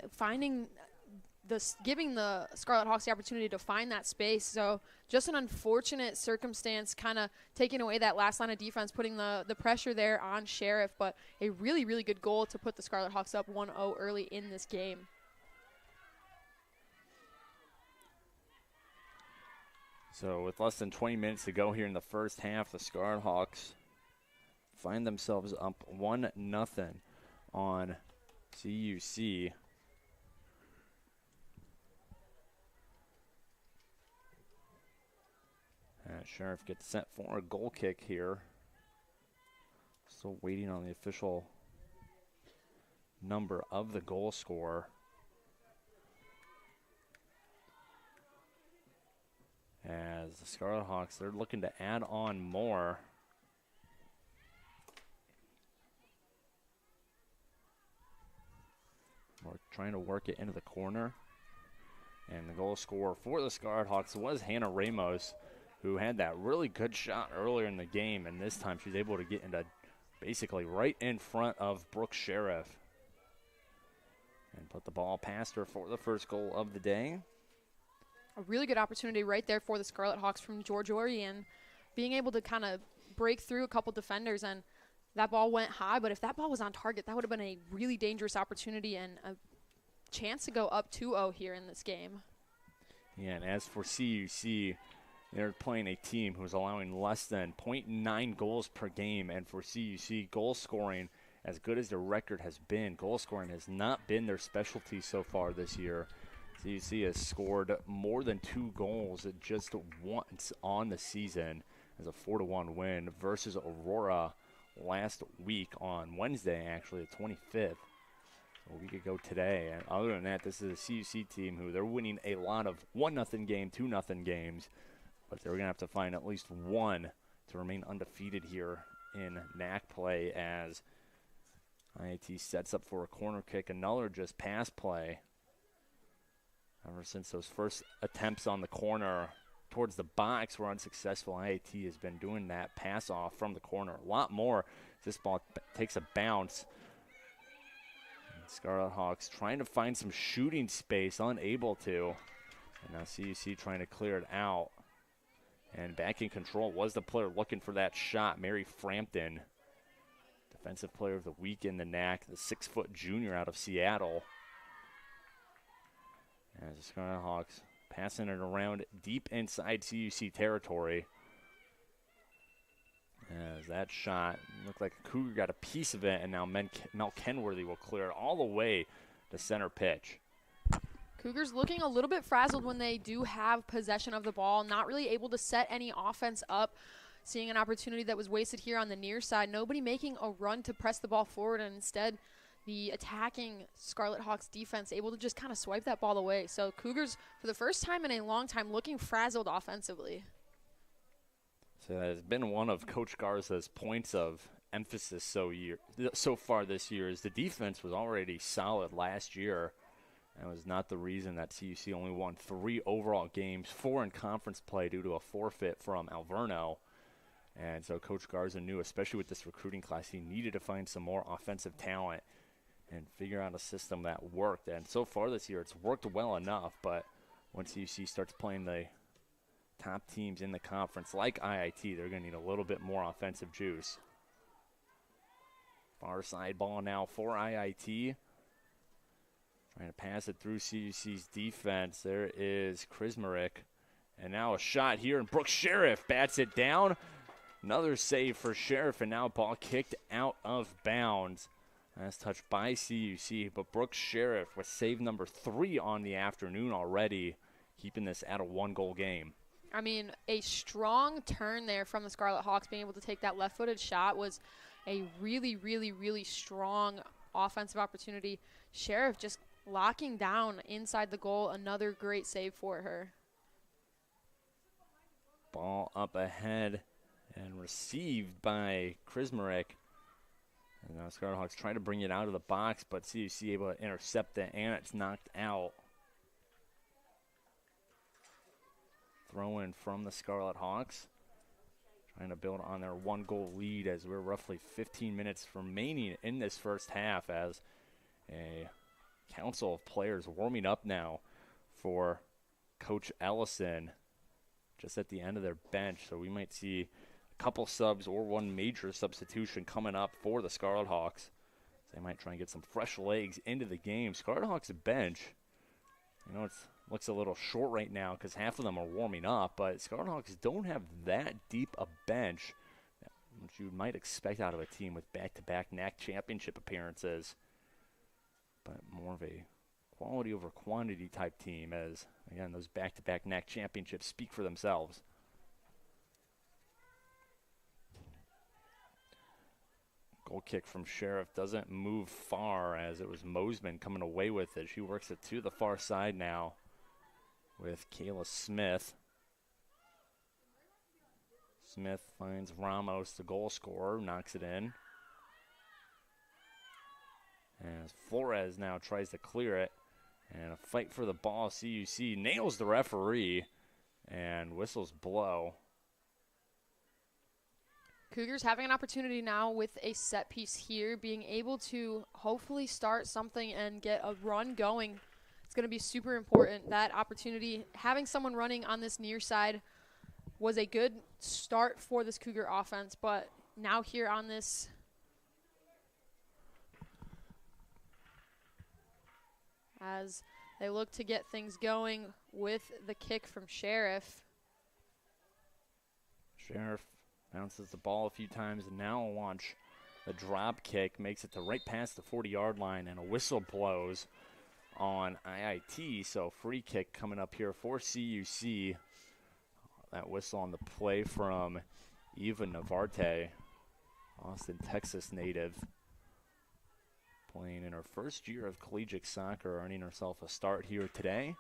giving the Scarlet Hawks the opportunity to find that space. So just an unfortunate circumstance, kind of taking away that last line of defense, putting the pressure there on Sheriff, but a really, really good goal to put the Scarlet Hawks up 1-0 early in this game. So with less than 20 minutes to go here in the first half, the Scarlet Hawks find themselves up 1-0 on CUC. Sheriff gets sent for a goal kick here. Still waiting on the official number of the goal scorer. As the Scarlet Hawks, they're looking to add on more. We're trying to work it into the corner. And the goal scorer for the Scarlet Hawks was Hannah Ramos, who had that really good shot earlier in the game, and this time she's able to get into basically right in front of Brooke Sheriff and put the ball past her for the first goal of the day. A really good opportunity right there for the Scarlet Hawks from George Orion, being able to kind of break through a couple defenders, and that ball went high, but if that ball was on target, that would have been a really dangerous opportunity and a chance to go up 2-0 here in this game. Yeah, and as for CUC, they're playing a team who's allowing less than 0.9 goals per game. And for CUC, goal scoring, as good as their record has been, goal scoring has not been their specialty so far this year. CUC has scored more than 2 goals just once on the season as a 4-1 win versus Aurora last week on Wednesday, actually, the 25th. A week ago today. And other than that, this is a CUC team who they're winning a lot of 1-0 game, 2-0 games. But they're going to have to find at least one to remain undefeated here in NAC play as IIT sets up for a corner kick. Another just pass play. Ever since those first attempts on the corner towards the box were unsuccessful, IIT has been doing that pass off from the corner a lot more. This ball takes a bounce. Scarlet Hawks trying to find some shooting space, unable to. And now CUC trying to clear it out. And back in control was the player looking for that shot, Mary Frampton. Defensive Player of the Week in the NAC, the 6-foot junior out of Seattle. As the Scarlet Hawks passing it around deep inside CUC territory. As that shot looked like a Cougar got a piece of it, and now Mel Kenworthy will clear it all the way to center pitch. Cougars looking a little bit frazzled when they do have possession of the ball, not really able to set any offense up. Seeing an opportunity that was wasted here on the near side. Nobody making a run to press the ball forward, and instead the attacking Scarlet Hawks defense able to just kind of swipe that ball away. So Cougars, for the first time in a long time, looking frazzled offensively. So that has been one of Coach Garza's points of emphasis so far this year is the defense was already solid last year. That was not the reason that CUC only won 3 overall games, 4 in conference play due to a forfeit from Alverno. And so Coach Garza knew, especially with this recruiting class, he needed to find some more offensive talent and figure out a system that worked. And so far this year, it's worked well enough. But once CUC starts playing the top teams in the conference, like IIT, they're going to need a little bit more offensive juice. Far side ball now for IIT. Trying to pass it through CUC's defense. There is Krismerick. And now a shot here, and Brooks Sheriff bats it down. Another save for Sheriff, and now ball kicked out of bounds. That's touched by CUC, but Brooks Sheriff with save number 3 on the afternoon already, keeping this at a 1-goal game. I mean, a strong turn there from the Scarlet Hawks. Being able to take that left-footed shot was a really, really, really strong offensive opportunity. Sheriff just locking down inside the goal. Another great save for her. Ball up ahead and received by Krismerick. And now Scarlet Hawks trying to bring it out of the box, but CUC able to intercept it, and it's knocked out. Throw in from the Scarlet Hawks. Trying to build on their 1-goal lead as we're roughly 15 minutes remaining in this first half, as a council of players warming up now for Coach Ellison just at the end of their bench. So we might see a couple subs or one major substitution coming up for the Scarlet Hawks. They might try and get some fresh legs into the game. Scarlet Hawks bench, you know, it looks a little short right now because half of them are warming up, but Scarlet Hawks don't have that deep a bench, which you might expect out of a team with back-to-back NAC championship appearances. But more of a quality over quantity type team, as, again, those back-to-back NAC championships speak for themselves. Goal kick from Sheriff doesn't move far, as it was Mosman coming away with it. She works it to the far side now with Kayla Smith. Smith finds Ramos, the goal scorer, knocks it in. As Flores now tries to clear it, and a fight for the ball. CUC nails the referee, and whistles blow. Cougars having an opportunity now with a set piece here, being able to hopefully start something and get a run going. It's going to be super important. That opportunity, having someone running on this near side was a good start for this Cougar offense, but now here on this as they look to get things going with the kick from Sheriff. Sheriff bounces the ball a few times and now launch a drop kick, makes it to right past the 40-yard line, and a whistle blows on IIT. So free kick coming up here for CUC. That whistle on the play from Eva Navarte, Austin, Texas native, playing in her first year of collegiate soccer, earning herself a start here today.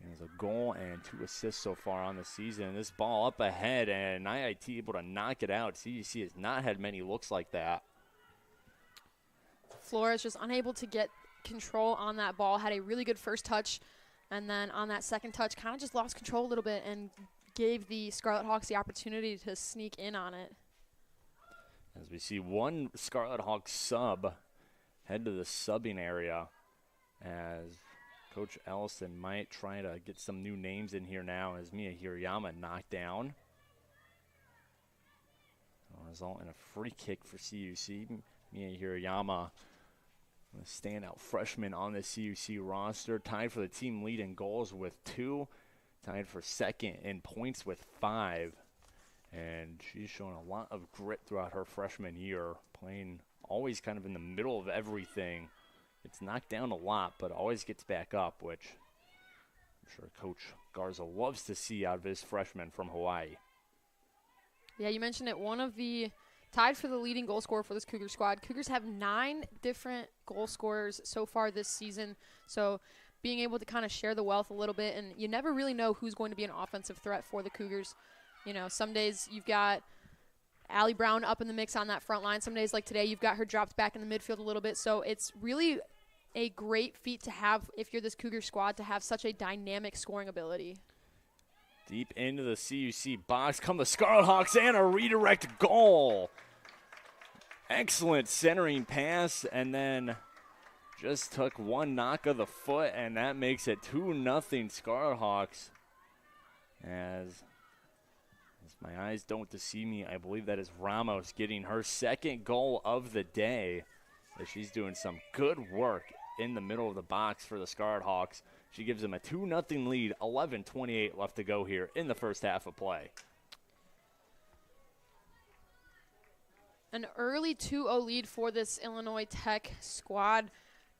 She has a goal and 2 assists so far on the season. This ball up ahead, and IIT able to knock it out. CUC has not had many looks like that. Flores just unable to get control on that ball. Had a really good first touch, and then on that second touch, kind of just lost control a little bit and gave the Scarlet Hawks the opportunity to sneak in on it. As we see one Scarlet Hawks sub head to the subbing area, as Coach Ellison might try to get some new names in here now, as Mia Hirayama knocked down. It'll result in a free kick for CUC. Mia Hirayama, a standout freshman on the CUC roster, tied for the team lead in goals with 2, tied for second in points with 5. And she's shown a lot of grit throughout her freshman year, playing always kind of in the middle of everything. It's knocked down a lot, but always gets back up, which I'm sure Coach Garza loves to see out of his freshman from Hawaii. Yeah, you mentioned it. One of the tied for the leading goal scorer for this Cougar squad. Cougars have 9 different goal scorers so far this season, so being able to kind of share the wealth a little bit, and you never really know who's going to be an offensive threat for the Cougars. You know, some days you've got Allie Brown up in the mix on that front line. Some days like today, you've got her dropped back in the midfield a little bit. So it's really a great feat to have, if you're this Cougar squad, to have such a dynamic scoring ability. Deep into the CUC box come the Scarlet Hawks and a redirect goal. Excellent centering pass, and then just took one knock of the foot, and that makes it 2-0 Scarlet Hawks. As my eyes don't deceive me, I believe that is Ramos getting her second goal of the day. As she's doing some good work in the middle of the box for the Scarlet Hawks. She gives them a 2-0 lead, 11:28 left to go here in the first half of play. An early 2-0 lead for this Illinois Tech squad.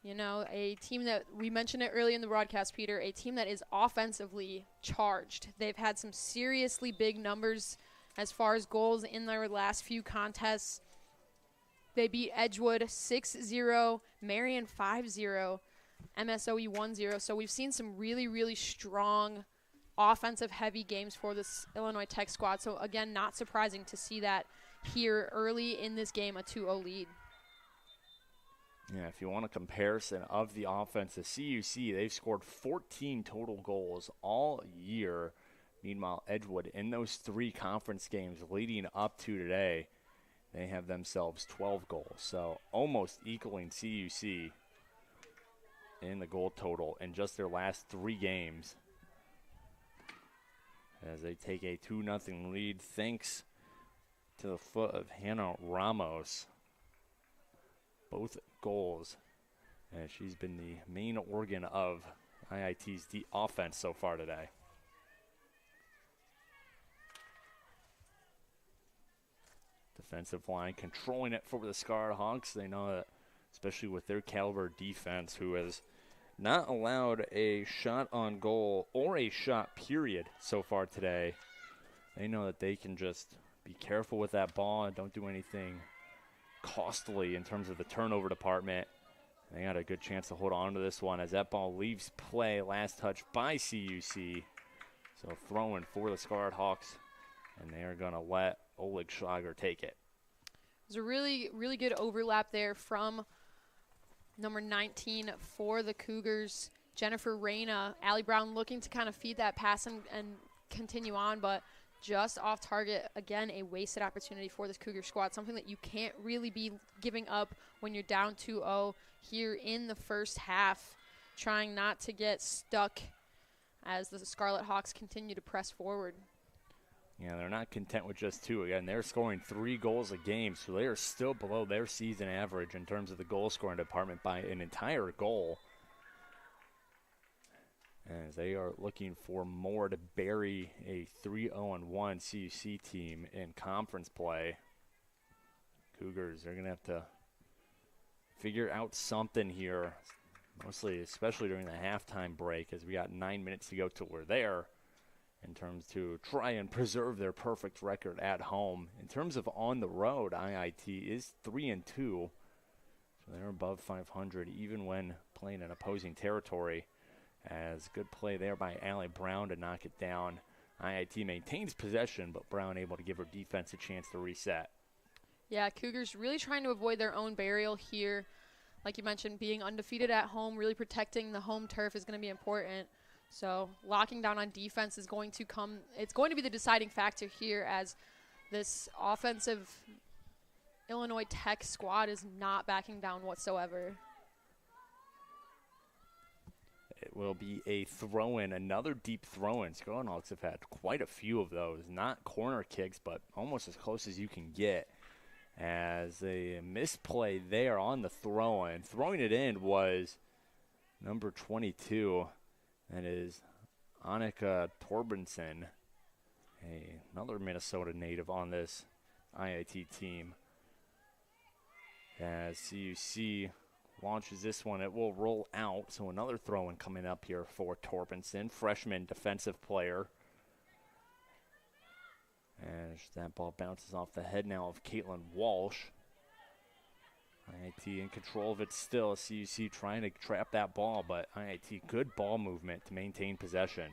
You know, a team that we mentioned it early in the broadcast, Peter, a team that is offensively charged. They've had some seriously big numbers as far as goals in their last few contests. They beat Edgewood 6-0, Marion 5-0, MSOE 1-0. So we've seen some really, really strong offensive-heavy games for this Illinois Tech squad. So, again, not surprising to see that here early in this game, a 2-0 lead. Yeah, if you want a comparison of the offense, the CUC, they've scored 14 total goals all year. Meanwhile, Edgewood, in those 3 conference games leading up to today, they have themselves 12 goals. So almost equaling CUC in the goal total in just their last 3 games. As they take a 2-0 lead thanks to the foot of Hannah Ramos. Both goals, and she's been the main organ of IIT's offense so far today. Defensive line controlling it for the Scarlet Hawks. They know that, especially with their caliber defense, who has not allowed a shot on goal or a shot period so far today, they know that they can just be careful with that ball and don't do anything costly in terms of the turnover department. They got a good chance to hold on to this one as that ball leaves play. Last touch by CUC. So throwing for the Scarlet Hawks, and they are going to let Oleg Schlager take it. There's a really, really good overlap there from number 19 for the Cougars, Jennifer Reyna. Allie Brown looking to kind of feed that pass and continue on, but just off target. Again, a wasted opportunity for this Cougar squad, something that you can't really be giving up when you're down 2-0 here in the first half, trying not to get stuck as the Scarlet Hawks continue to press forward. Yeah, they're not content with just 2. Again, they're scoring 3 goals a game, so they are still below their season average in terms of the goal scoring department by an entire goal. As they are looking for more to bury a 3-0-1 CUC team in conference play. Cougars are going to have to figure out something here, especially during the halftime break, as we got 9 minutes to go till we're there, in terms to try and preserve their perfect record at home. In terms of on the road, IIT is 3-2, so they're above 500 even when playing in opposing territory. As good play there by Allie Brown to knock it down. IIT maintains possession, but Brown able to give her defense a chance to reset. Yeah, Cougars really trying to avoid their own burial here. Like you mentioned, being undefeated at home, really protecting the home turf is going to be important. So locking down on defense is going to come. It's going to be the deciding factor here, as this offensive Illinois Tech squad is not backing down whatsoever. It will be a throw-in, another deep throw-in. Scarlet Hawks have had quite a few of those. Not corner kicks, but almost as close as you can get. As a misplay there on the throw-in. Throwing it in was number 22. That is Annika Torbenson, another Minnesota native on this IIT team. As CUC launches this one, it will roll out. So another throw-in coming up here for Torbenson, freshman defensive player. As that ball bounces off the head now of Caitlin Walsh. IIT in control of it still. CUC trying to trap that ball, but IIT good ball movement to maintain possession.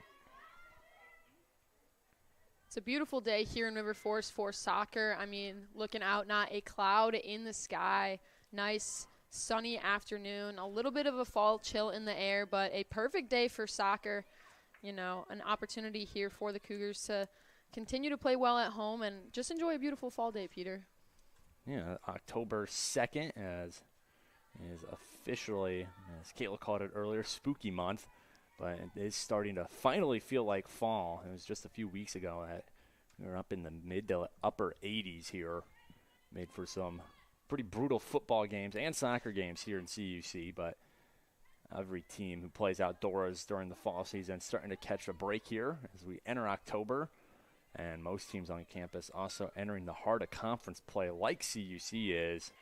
It's a beautiful day here in River Forest for soccer. I mean, looking out, not a cloud in the sky. Nice sunny afternoon, a little bit of a fall chill in the air, but a perfect day for soccer. You know, an opportunity here for the Cougars to continue to play well at home and just enjoy a beautiful fall day, Peter. Yeah, October 2nd is officially, as Kayla called it earlier, spooky month. But it is starting to finally feel like fall. It was just a few weeks ago that we were up in the mid to upper 80s here. Made for some pretty brutal football games and soccer games here in CUC. But every team who plays outdoors during the fall season is starting to catch a break here as we enter October. And most teams on campus also entering the heart of conference play like CUC is.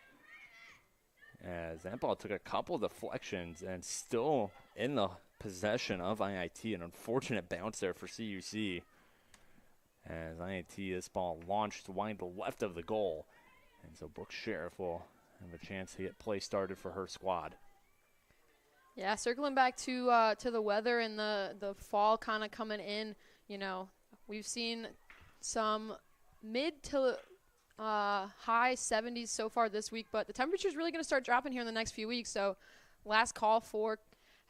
As that ball took a couple deflections and still in the possession of IIT. An unfortunate bounce there for CUC. As IIT, this ball launched wide to the left of the goal. And so Brooke Sheriff will have a chance to get play started for her squad. Yeah, circling back to the weather and the fall kind of coming in, you know, we've seen some mid to high 70s so far this week, but the temperature is really going to start dropping here in the next few weeks. So last call for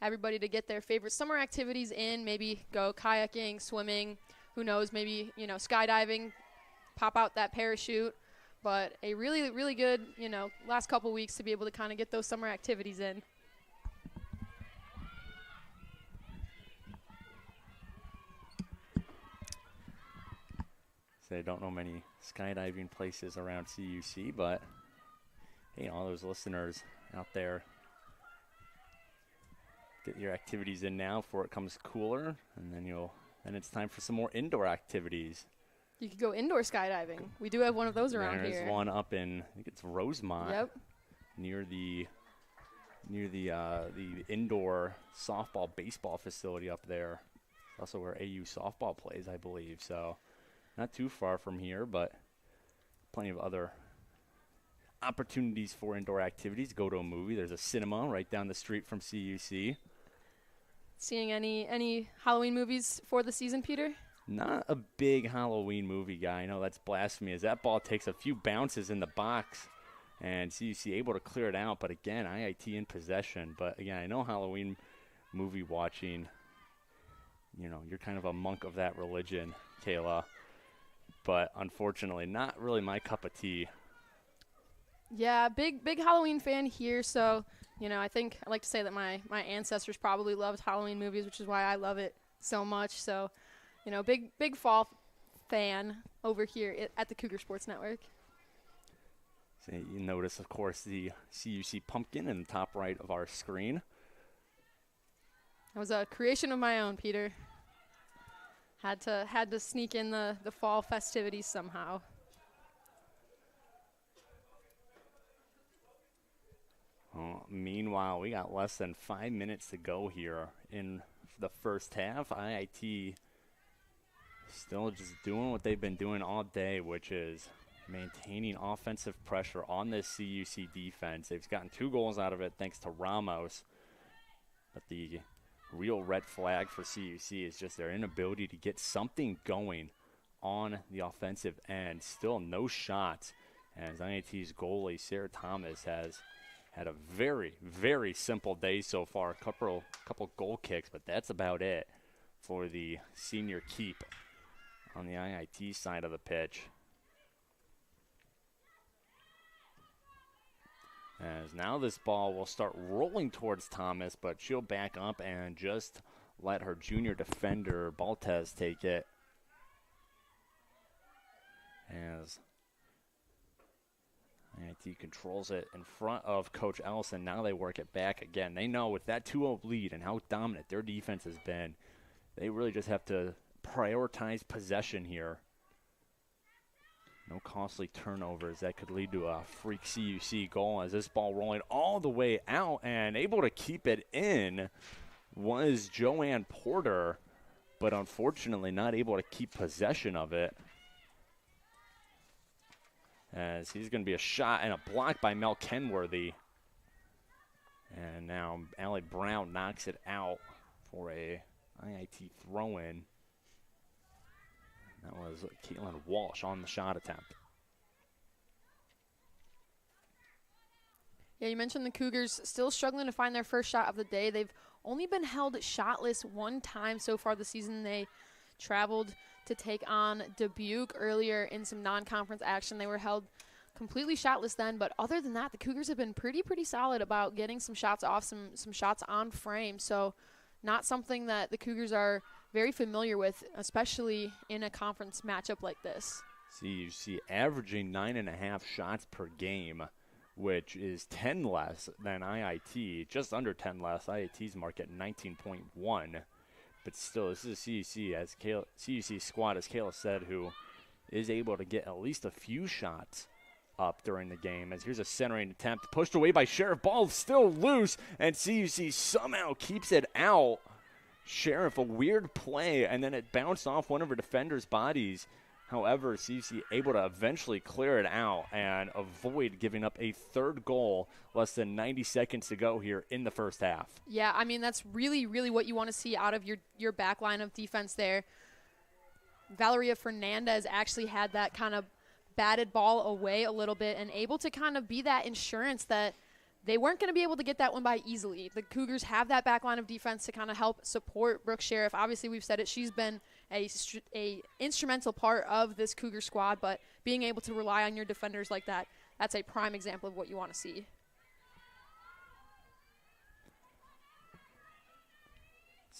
everybody to get their favorite summer activities in, maybe go kayaking, swimming, who knows, maybe, you know, skydiving, pop out that parachute. But a really, really good, you know, last couple weeks to be able to kind of get those summer activities in. So I don't know many skydiving places around CUC, but hey, all those listeners out there, get your activities in now before it comes cooler, and then it's time for some more indoor activities. You could go indoor skydiving. We do have one of those around here. There's one up in, I think it's Rosemont. Yep. Near the indoor softball baseball facility up there. Also where AU softball plays, I believe. So not too far from here, but plenty of other opportunities for indoor activities. Go to a movie. There's a cinema right down the street from CUC. Seeing any Halloween movies for the season, Peter? Not a big Halloween movie guy. I know that's blasphemy as that ball takes a few bounces in the box and CUC able to clear it out. But again, IIT in possession. But again, I know Halloween movie watching, you know, you're kind of a monk of that religion, Kayla. But unfortunately, not really my cup of tea. Yeah, big Halloween fan here. So, you know, I think I like to say that my ancestors probably loved Halloween movies, which is why I love it so much. So, you know, big fall fan over here at the Cougar Sports Network. So you notice, of course, the CUC pumpkin in the top right of our screen. That was a creation of my own, Peter. Had to sneak in the fall festivities somehow. Meanwhile, we got less than 5 minutes to go here in the first half. IIT still just doing what they've been doing all day, which is maintaining offensive pressure on this CUC defense. They've gotten 2 goals out of it thanks to Ramos. But the real red flag for CUC is just their inability to get something going on the offensive end. Still no shots, as IIT's goalie, Sarah Thomas, has had a very, very simple day so far. A couple goal kicks, but that's about it for the senior keep on the IIT side of the pitch. As now this ball will start rolling towards Thomas, but she'll back up and just let her junior defender, Baltez, take it. As IIT controls it in front of Coach Ellison. Now they work it back again. They know with that 2-0 lead and how dominant their defense has been, they really just have to prioritize possession here. No costly turnovers that could lead to a freak CUC goal, as this ball rolling all the way out and able to keep it in was Joanne Porter, but unfortunately not able to keep possession of it. As he's going to be a shot and a block by Mel Kenworthy. And now Allie Brown knocks it out for a IIT throw-in. That was Caitlin Walsh on the shot attempt. Yeah, you mentioned the Cougars still struggling to find their first shot of the day. They've only been held shotless one time so far this season. They traveled to take on Dubuque earlier in some non-conference action. They were held completely shotless then, but other than that, the Cougars have been pretty solid about getting some shots off, some shots on frame. So not something that the Cougars are very familiar with, especially in a conference matchup like this. CUC averaging 9.5 shots per game, which is 10 less than IIT, just under 10 less. IIT's mark at 19.1. But still, this is CUC squad, as Kayla said, who is able to get at least a few shots up during the game. As here's a centering attempt, pushed away by Sheriff. Ball still loose, and CUC somehow keeps it out. Sheriff, a weird play, and then it bounced off one of her defenders' bodies. However, CUC able to eventually clear it out and avoid giving up a third goal less than 90 seconds to go here in the first half. Yeah, I mean, that's really what you want to see out of your back line of defense there. Valeria Fernandez actually had that kind of batted ball away a little bit and able to kind of be that insurance that they weren't going to be able to get that one by easily. The Cougars have that back line of defense to kind of help support Brooke Sheriff. Obviously, we've said it, she's been a instrumental part of this Cougar squad, but being able to rely on your defenders like that, that's a prime example of what you want to see.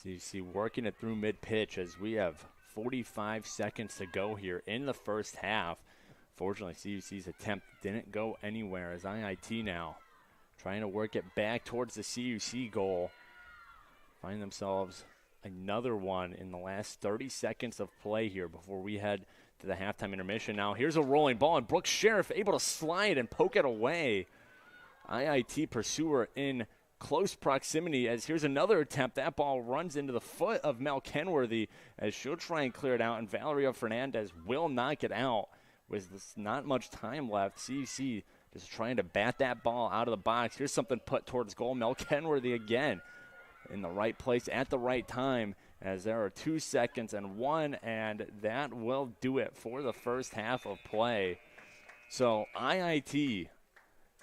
CUC working it through mid-pitch as we have 45 seconds to go here in the first half. Fortunately, CUC's attempt didn't go anywhere as IIT now trying to work it back towards the CUC goal. Find themselves another one in the last 30 seconds of play here before we head to the halftime intermission. Now here's a rolling ball, and Brooke Sheriff able to slide and poke it away. IIT pursuer in close proximity as here's another attempt. That ball runs into the foot of Mel Kenworthy as she'll try and clear it out, and Valeria Fernandez will knock it out with not much time left. CUC just trying to bat that ball out of the box. Here's something put towards goal. Mel Kenworthy again in the right place at the right time as there are 2 seconds and 1, and that will do it for the first half of play. So IIT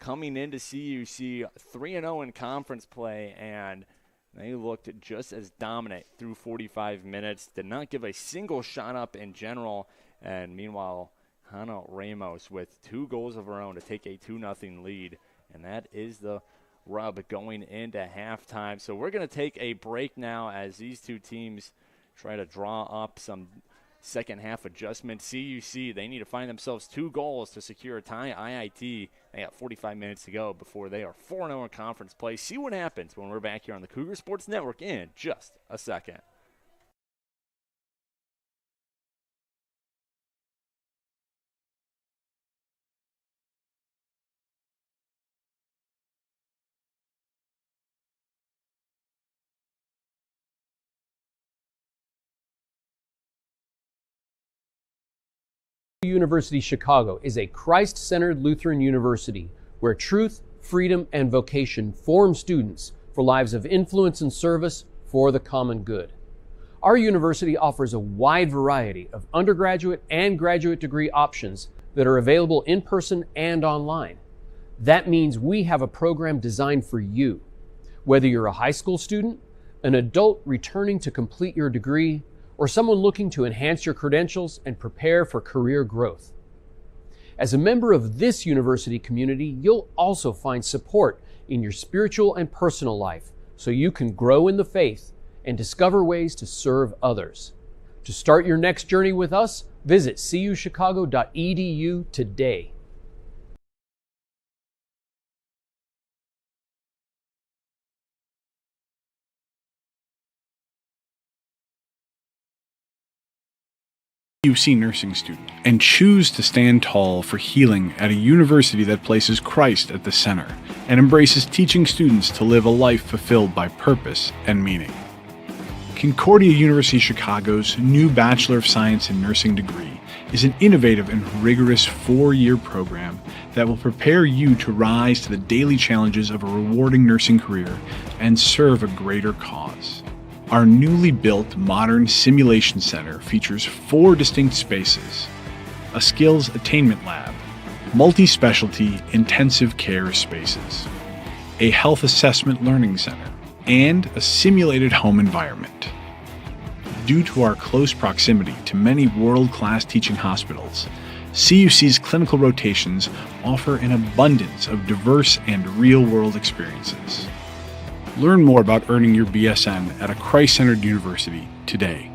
coming into CUC 3-0 in conference play, and they looked just as dominant through 45 minutes. Did not give a single shot up in general, and meanwhile, Hannah Ramos with 2 goals of her own to take a 2-0 lead, and that is the rub going into halftime. So we're going to take a break now as these two teams try to draw up some second half adjustments. CUC, they need to find themselves 2 goals to secure a tie. IIT, they got 45 minutes to go before they are 4-0 in conference play. See what happens when we're back here on the Cougar Sports Network in just a second. University Chicago is a Christ-centered Lutheran university where truth, freedom, and vocation form students for lives of influence and service for the common good. Our university offers a wide variety of undergraduate and graduate degree options that are available in person and online. That means we have a program designed for you. Whether you're a high school student, an adult returning to complete your degree, or someone looking to enhance your credentials and prepare for career growth. As a member of this university community, you'll also find support in your spiritual and personal life so you can grow in the faith and discover ways to serve others. To start your next journey with us, visit cuchicago.edu today. CUC nursing student and choose to stand tall for healing at a university that places Christ at the center and embraces teaching students to live a life fulfilled by purpose and meaning. Concordia University Chicago's new Bachelor of Science in Nursing degree is an innovative and rigorous 4-year program that will prepare you to rise to the daily challenges of a rewarding nursing career and serve a greater cause. Our newly built modern simulation center features 4 distinct spaces: a skills attainment lab, multi-specialty intensive care spaces, a health assessment learning center, and a simulated home environment. Due to our close proximity to many world-class teaching hospitals, CUC's clinical rotations offer an abundance of diverse and real-world experiences. Learn more about earning your BSN at a Christ-centered university today.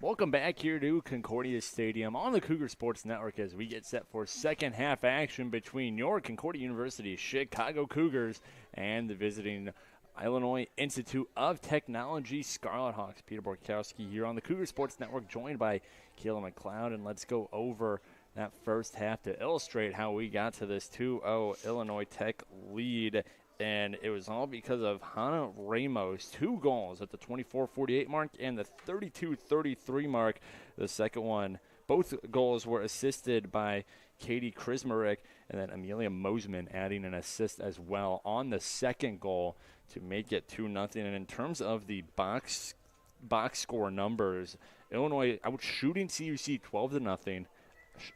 Welcome back here to Concordia Stadium on the Cougar Sports Network as we get set for second half action between your Concordia University Chicago Cougars and the visiting Illinois Institute of Technology Scarlet Hawks. Peter Borkowski here on the Cougar Sports Network, joined by Kayla McLeod, and let's go over that first half to illustrate how we got to this 2-0 Illinois Tech lead. And it was all because of Hannah Ramos, 2 goals at the 24-48 mark and the 32-33 mark. The second one, both goals were assisted by Katie Krismerick, and then Amelia Mosman adding an assist as well on the second goal to make it 2-0. And in terms of the box score numbers, Illinois outshooting CUC 12-0,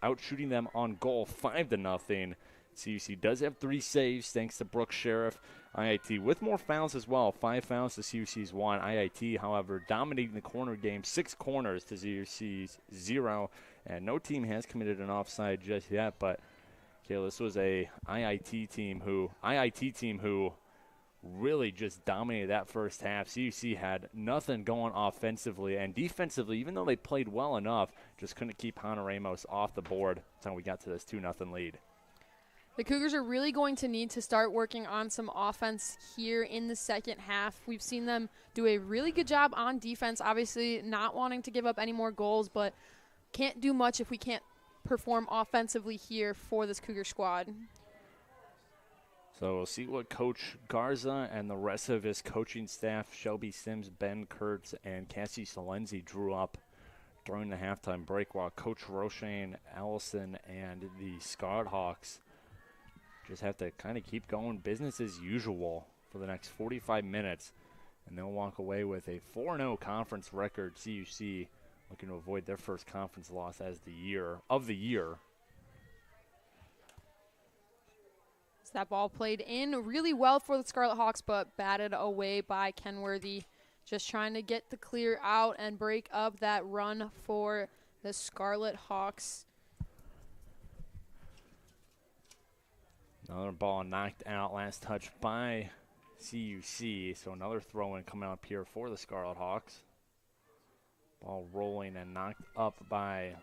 outshooting them on goal 5-0. CUC does have 3 saves thanks to Brooke Sheriff. IIT with more fouls as well. 5 fouls to CUC's 1. IIT, however, dominating the corner game. 6 corners to CUC's 0. And no team has committed an offside just yet. But, Kayla, this was a IIT team who really just dominated that first half. CUC had nothing going offensively. And defensively, even though they played well enough, just couldn't keep Hannah Ramos off the board until we got to this 2-0 lead. The Cougars are really going to need to start working on some offense here in the second half. We've seen them do a really good job on defense, obviously not wanting to give up any more goals, but can't do much if we can't perform offensively here for this Cougar squad. So we'll see what Coach Garza and the rest of his coaching staff, Shelby Sims, Ben Kurtz, and Cassie Salenzi, drew up during the halftime break, while Coach Roshane Allison and the Scarlet Hawks just have to kind of keep going business as usual for the next 45 minutes, and they'll walk away with a 4-0 conference record. CUC looking to avoid their first conference loss as the year. That ball played in really well for the Scarlet Hawks, but batted away by Kenworthy. Just trying to get the clear out and break up that run for the Scarlet Hawks. Another ball knocked out, last touch by CUC. So another throw-in coming up here for the Scarlet Hawks. Ball rolling and knocked up by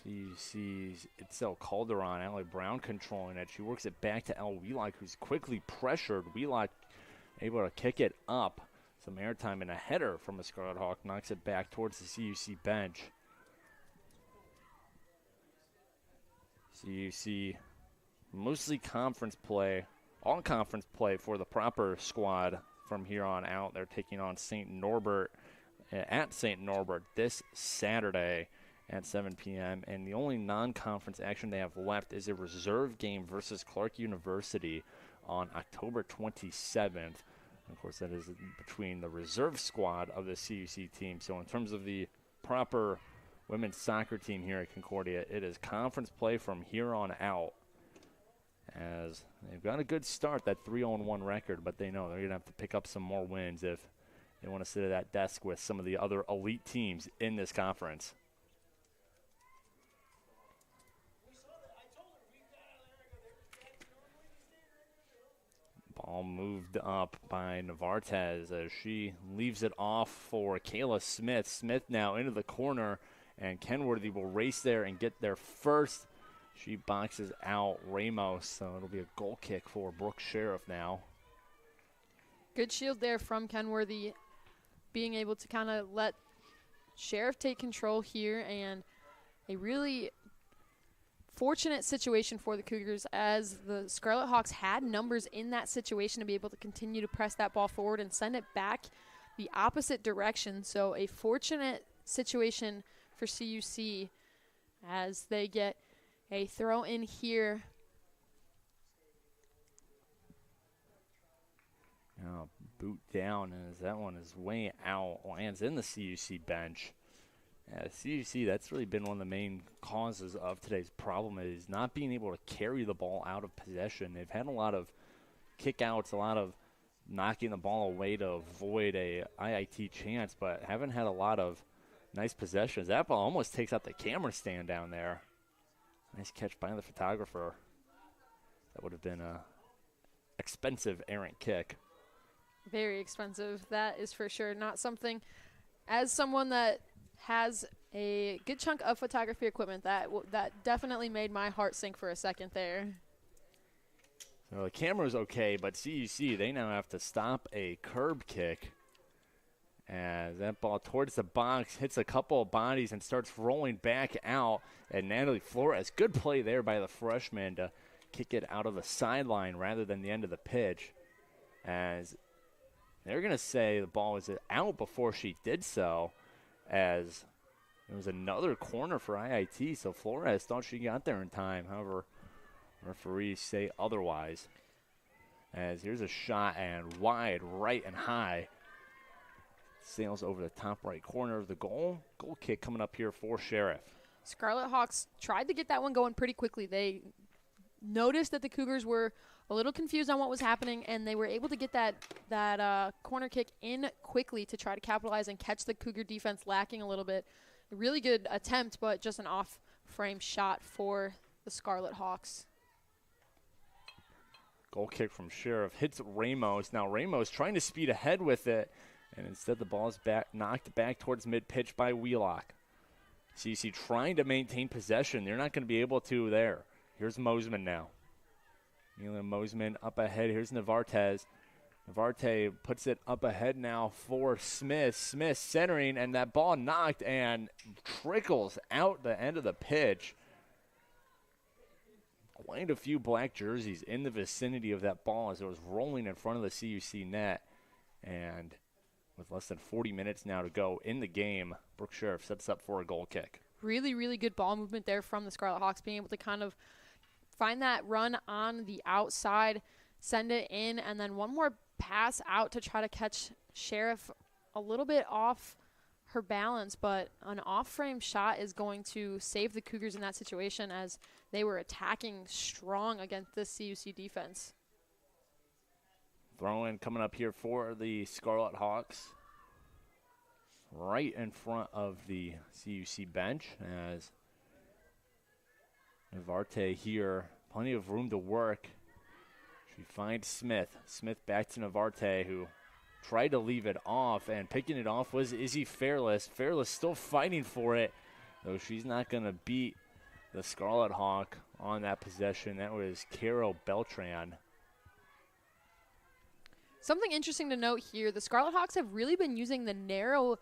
CUC's Itzel Calderon. Allie Brown controlling it. She works it back to Elle Wheelock, who's quickly pressured. Wheelock able to kick it up. Some airtime and a header from the Scarlet Hawk knocks it back towards the CUC bench. CUC mostly conference play, all conference play for the proper squad from here on out. They're taking on St. Norbert at St. Norbert this Saturday at 7 p.m. And the only non-conference action they have left is a reserve game versus Clark University on October 27th. Of course, that is between the reserve squad of the CUC team. So in terms of the proper women's soccer team here at Concordia, it is conference play from here on out, as they've got a good start, that 3-0-1 record, but they know they're going to have to pick up some more wins if they want to sit at that desk with some of the other elite teams in this conference. Ball moved up by Navartez as she leaves it off for Kayla Smith. Smith now into the corner, and Kenworthy will race there and get there first. She boxes out Ramos, so it'll be a goal kick for Brooke Sheriff now. Good shield there from Kenworthy, being able to kind of let Sheriff take control here, and a really fortunate situation for the Cougars, as the Scarlet Hawks had numbers in that situation to be able to continue to press that ball forward and send it back the opposite direction. So a fortunate situation for CUC as they get a throw in here. Now boot down, as that one is way out, lands in the CUC bench. CUC, that's really been one of the main causes of today's problem, is not being able to carry the ball out of possession. They've had a lot of kickouts, a lot of knocking the ball away to avoid a IIT chance, but haven't had a lot of nice possessions. That ball almost takes out the camera stand down there. Nice catch by the photographer. That would have been a expensive errant kick. Very expensive, that is for sure. Not something As someone that has a good chunk of photography equipment, that definitely made my heart sink for a second there. So the camera's okay, but CUC, they now have to stop a curb kick as that ball towards the box hits a couple of bodies and starts rolling back out. And Natalie Flores, good play there by the freshman to kick it out of the sideline rather than the end of the pitch, as they're going to say the ball was out before she did so, as it was another corner for IIT, so Flores thought she got there in time. However, referees say otherwise. As here's a shot and wide, right and high. Sails over the top right corner of the goal. Goal kick coming up here for Sheriff. Scarlet Hawks tried to get that one going pretty quickly. They noticed that the Cougars were a little confused on what was happening, and they were able to get that corner kick in quickly to try to capitalize and catch the Cougar defense lacking a little bit. A really good attempt, but just an off-frame shot for the Scarlet Hawks. Goal kick from Sheriff hits Ramos. Now Ramos trying to speed ahead with it, and instead the ball is knocked back towards mid-pitch by Wheelock. CC trying to maintain possession. They're not going to be able to there. Here's Mosman now. Mila Mosman up ahead. Here's Navartez. Navarte puts it up ahead now for Smith. Smith centering, and that ball knocked and trickles out the end of the pitch. Quite a few black jerseys in the vicinity of that ball as it was rolling in front of the CUC net. And with less than 40 minutes now to go in the game, Brooke Sheriff sets up for a goal kick. Really, really good ball movement there from the Scarlet Hawks, being able to kind of find that run on the outside, send it in, and then one more pass out to try to catch Sheriff a little bit off her balance, but an off-frame shot is going to save the Cougars in that situation as they were attacking strong against this CUC defense. Throw in coming up here for the Scarlet Hawks. Right in front of the CUC bench as Navarte here. Plenty of room to work. She finds Smith. Smith back to Navarte, who tried to leave it off, and picking it off was Izzy Fairless. Fairless still fighting for it, though she's not going to beat the Scarlet Hawk on that possession. That was Carol Beltran. Something interesting to note here, the Scarlet Hawks have really been using the narrow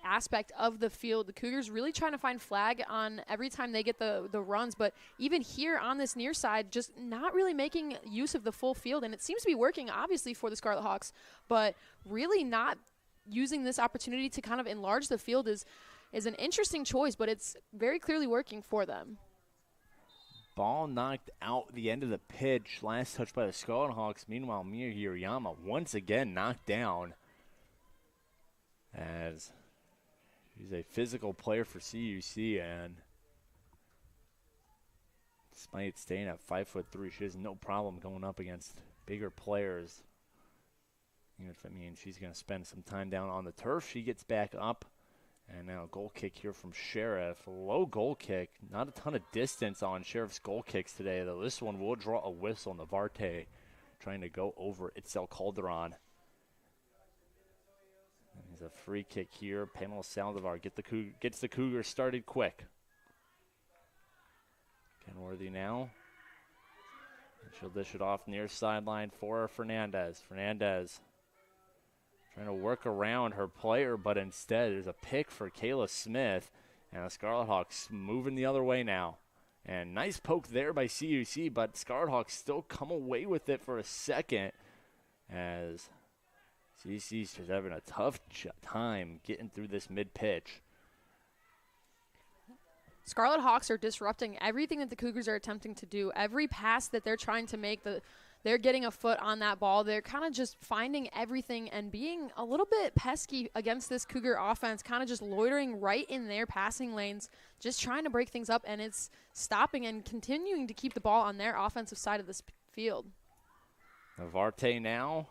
aspect of the field. The Cougars really trying to find flag on every time they get the runs, but even here on this near side, just not really making use of the full field, and it seems to be working obviously for the Scarlet Hawks, but really not using this opportunity to kind of enlarge the field is an interesting choice, but it's very clearly working for them. Ball knocked out the end of the pitch. Last touch by the Scarlet Hawks. Meanwhile, Mia Hirayama once again knocked down as she's a physical player for CUC, and despite staying at 5'3", she has no problem going up against bigger players. Even if it means she's going to spend some time down on the turf, she gets back up. And now a goal kick here from Sheriff. Low goal kick. Not a ton of distance on Sheriff's goal kicks today, though. This one will draw a whistle. Navarte trying to go over Itzel Calderon. And there's a free kick here. Pamela Saldivar gets the Cougars started quick. Kenworthy now. And she'll dish it off near sideline for Fernandez. Fernandez trying to work around her player, but instead there's a pick for Kayla Smith. And the Scarlet Hawks moving the other way now. And nice poke there by CUC, but Scarlet Hawks still come away with it for a second as CUC's just having a tough time getting through this mid-pitch. Scarlet Hawks are disrupting everything that the Cougars are attempting to do. Every pass that they're trying to make, they're getting a foot on that ball. They're kind of just finding everything and being a little bit pesky against this Cougar offense, kind of just loitering right in their passing lanes, just trying to break things up, and it's stopping and continuing to keep the ball on their offensive side of this field. Navarte now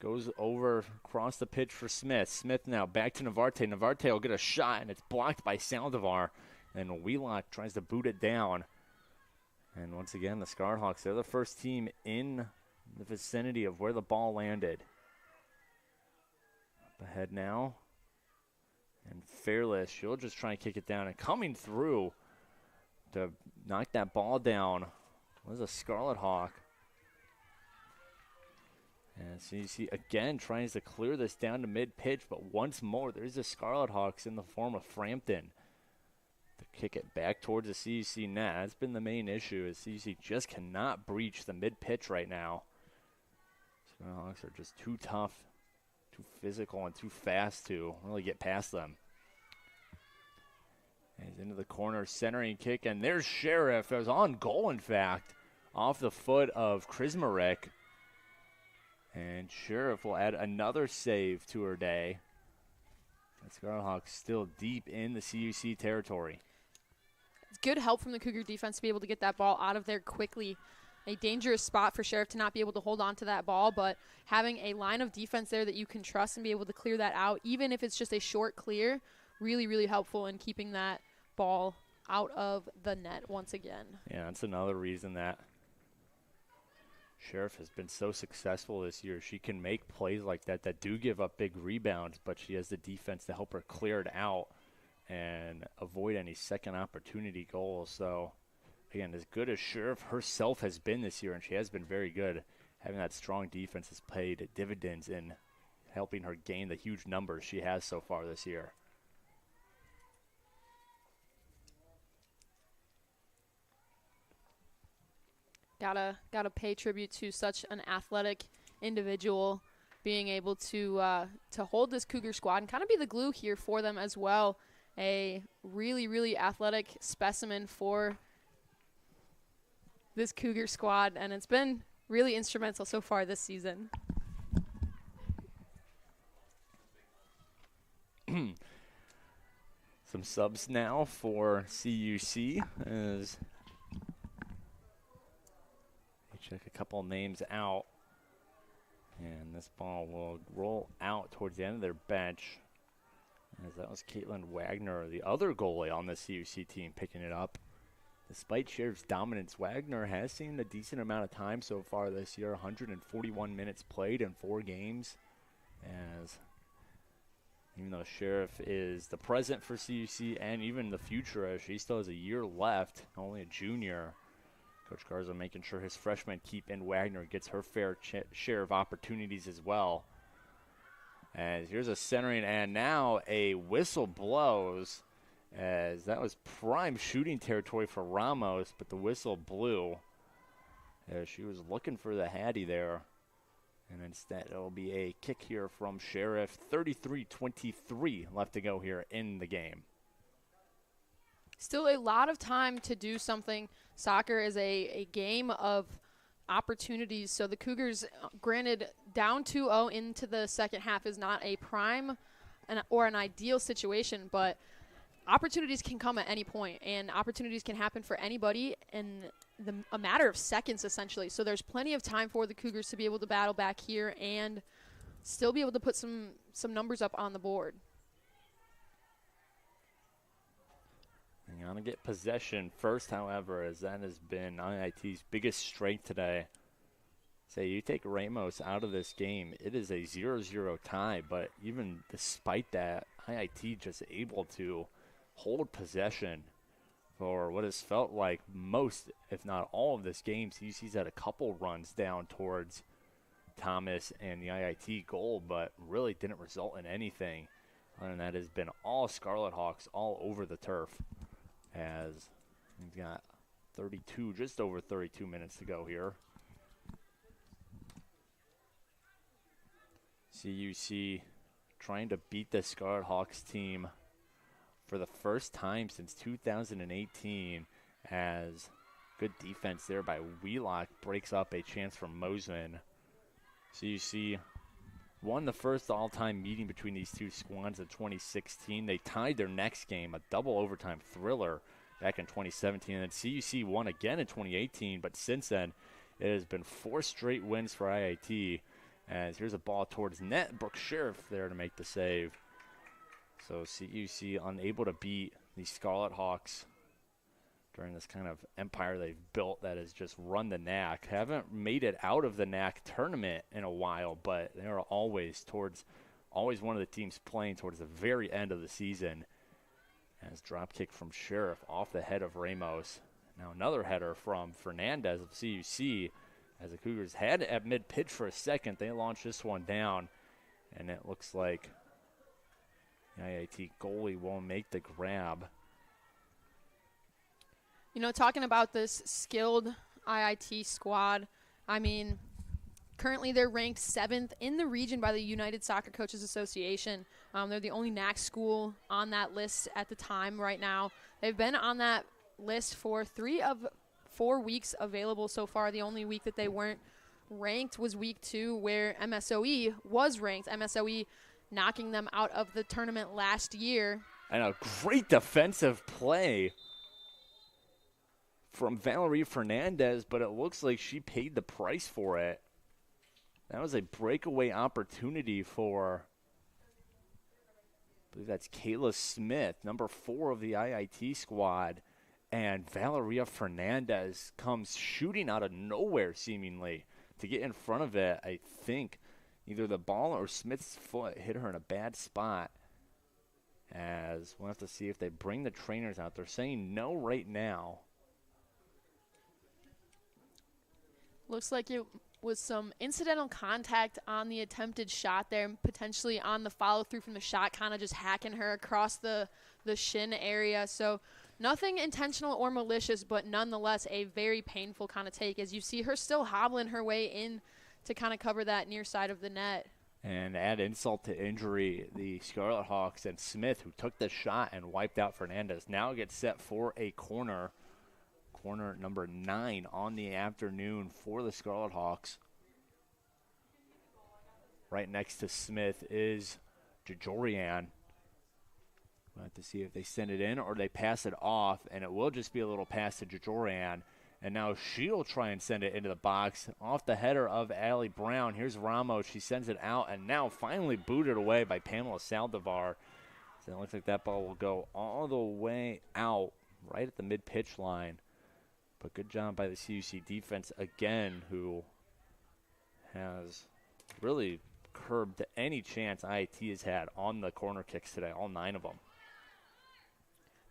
goes over across the pitch for Smith. Smith now back to Navarte. Navarte will get a shot, and it's blocked by Saldivar. And Wheelock tries to boot it down. And once again, the Scarlet Hawks, they're the first team in the vicinity of where the ball landed. Up ahead now. And Fearless, she'll just try and kick it down. And coming through to knock that ball down was a Scarlet Hawk. And so you see, again, trying to clear this down to mid-pitch, but once more, there's the Scarlet Hawks in the form of Frampton to kick it back towards the CUC net. That's been the main issue, is CUC just cannot breach the mid-pitch right now. Scarlet Hawks are just too tough, too physical, and too fast to really get past them. And he's into the corner, centering kick, and there's Sheriff. It was on goal, in fact, off the foot of Krismarek. And Sheriff will add another save to her day. The Scarlet Hawks still deep in the CUC territory. It's good help from the Cougar defense to be able to get that ball out of there quickly. A dangerous spot for Sheriff to not be able to hold on to that ball, but having a line of defense there that you can trust and be able to clear that out, even if it's just a short clear, really, really helpful in keeping that ball out of the net once again. Yeah, that's another reason that Sheriff has been so successful this year. She can make plays like that do give up big rebounds, but she has the defense to help her clear it out and avoid any second opportunity goals. So, again, as good as Sheriff herself has been this year, and she has been very good, having that strong defense has paid dividends in helping her gain the huge numbers she has so far this year. Gotta pay tribute to such an athletic individual, being able to hold this Cougar squad and kind of be the glue here for them as well. A really, really athletic specimen for this Cougar squad, and it's been really instrumental so far this season. Some subs now for CUC as check a couple names out, and this ball will roll out towards the end of their bench, as that was Caitlin Wagner, the other goalie on the CUC team, picking it up. Despite Sheriff's dominance, Wagner has seen a decent amount of time so far this year, 141 minutes played in 4 games, as even though Sheriff is the present for CUC and even the future, as she still has a year left, only a junior, Coach Garza making sure his freshmen keep in. Wagner gets her fair share of opportunities as well. As here's a centering, and now a whistle blows, as that was prime shooting territory for Ramos, but the whistle blew as she was looking for the Hattie there. And instead it'll be a kick here from Sheriff. 33-23 left to go here in the game. Still a lot of time to do something. Soccer is a game of opportunities. So the Cougars, granted, down 2-0 into the second half is not a prime or an ideal situation, but opportunities can come at any point, and opportunities can happen for anybody in a matter of seconds, essentially. So there's plenty of time for the Cougars to be able to battle back here and still be able to put some numbers up on the board. They're going to get possession first, however, as that has been IIT's biggest strength today. Say you take Ramos out of this game, it is a 0-0 tie, but even despite that, IIT just able to hold possession for what has felt like most, if not all, of this game. CUC's had a couple runs down towards Thomas and the IIT goal, but really didn't result in anything. Other than that, has been all Scarlet Hawks all over the turf, as we've got 32, just over 32 minutes to go here. CUC trying to beat the Scarlet Hawks team for the first time since 2018, as good defense there by Wheelock breaks up a chance from Mosman. CUC won the first all-time meeting between these two squads in 2016. They tied their next game, a double overtime thriller, back in 2017. And CUC won again in 2018, but since then it has been 4 straight wins for IIT. As here's a ball towards net. Brooke Sheriff there to make the save. So CUC unable to beat the Scarlet Hawks during this kind of empire they've built that has just run the NAC. Haven't made it out of the NAC tournament in a while, but they are always towards always one of the teams playing towards the very end of the season. As drop kick from Sheriff off the head of Ramos. Now another header from Fernandez of CUC. As the Cougars had it at mid-pitch for a second, they launched this one down. And it looks like the IIT goalie won't make the grab. You know, talking about this skilled IIT squad, I mean, currently they're ranked 7th in the region by the United Soccer Coaches Association. They're the only NAC school on that list at the time right now. They've been on that list for 3 of 4 weeks available so far. The only week that they weren't ranked was week 2, where MSOE was ranked. MSOE knocking them out of the tournament last year. And a great defensive play from Valerie Fernandez, but it looks like she paid the price for it. That was a breakaway opportunity for, I believe that's Kayla Smith, number 4 of the IIT squad. And Valeria Fernandez comes shooting out of nowhere, seemingly, to get in front of it. I think either the ball or Smith's foot hit her in a bad spot. As we'll have to see if they bring the trainers out. They're saying no right now. Looks like it was some incidental contact on the attempted shot there, potentially on the follow-through from the shot, kind of just hacking her across the shin area. So nothing intentional or malicious, but nonetheless a very painful kind of take, as you see her still hobbling her way in to kind of cover that near side of the net. And add insult to injury, the Scarlet Hawks and Smith, who took the shot and wiped out Fernandez, now gets set for a corner. Corner number 9 on the afternoon for the Scarlet Hawks. Right next to Smith is Jajorian. We'll have to see if they send it in or they pass it off, and it will just be a little pass to Jajorian. And now she'll try and send it into the box off the header of Allie Brown. Here's Ramos. She sends it out, and now finally booted away by Pamela Saldivar. So it looks like that ball will go all the way out right at the mid-pitch line. But good job by the CUC defense again, who has really curbed any chance IIT has had on the corner kicks today, all 9 of them.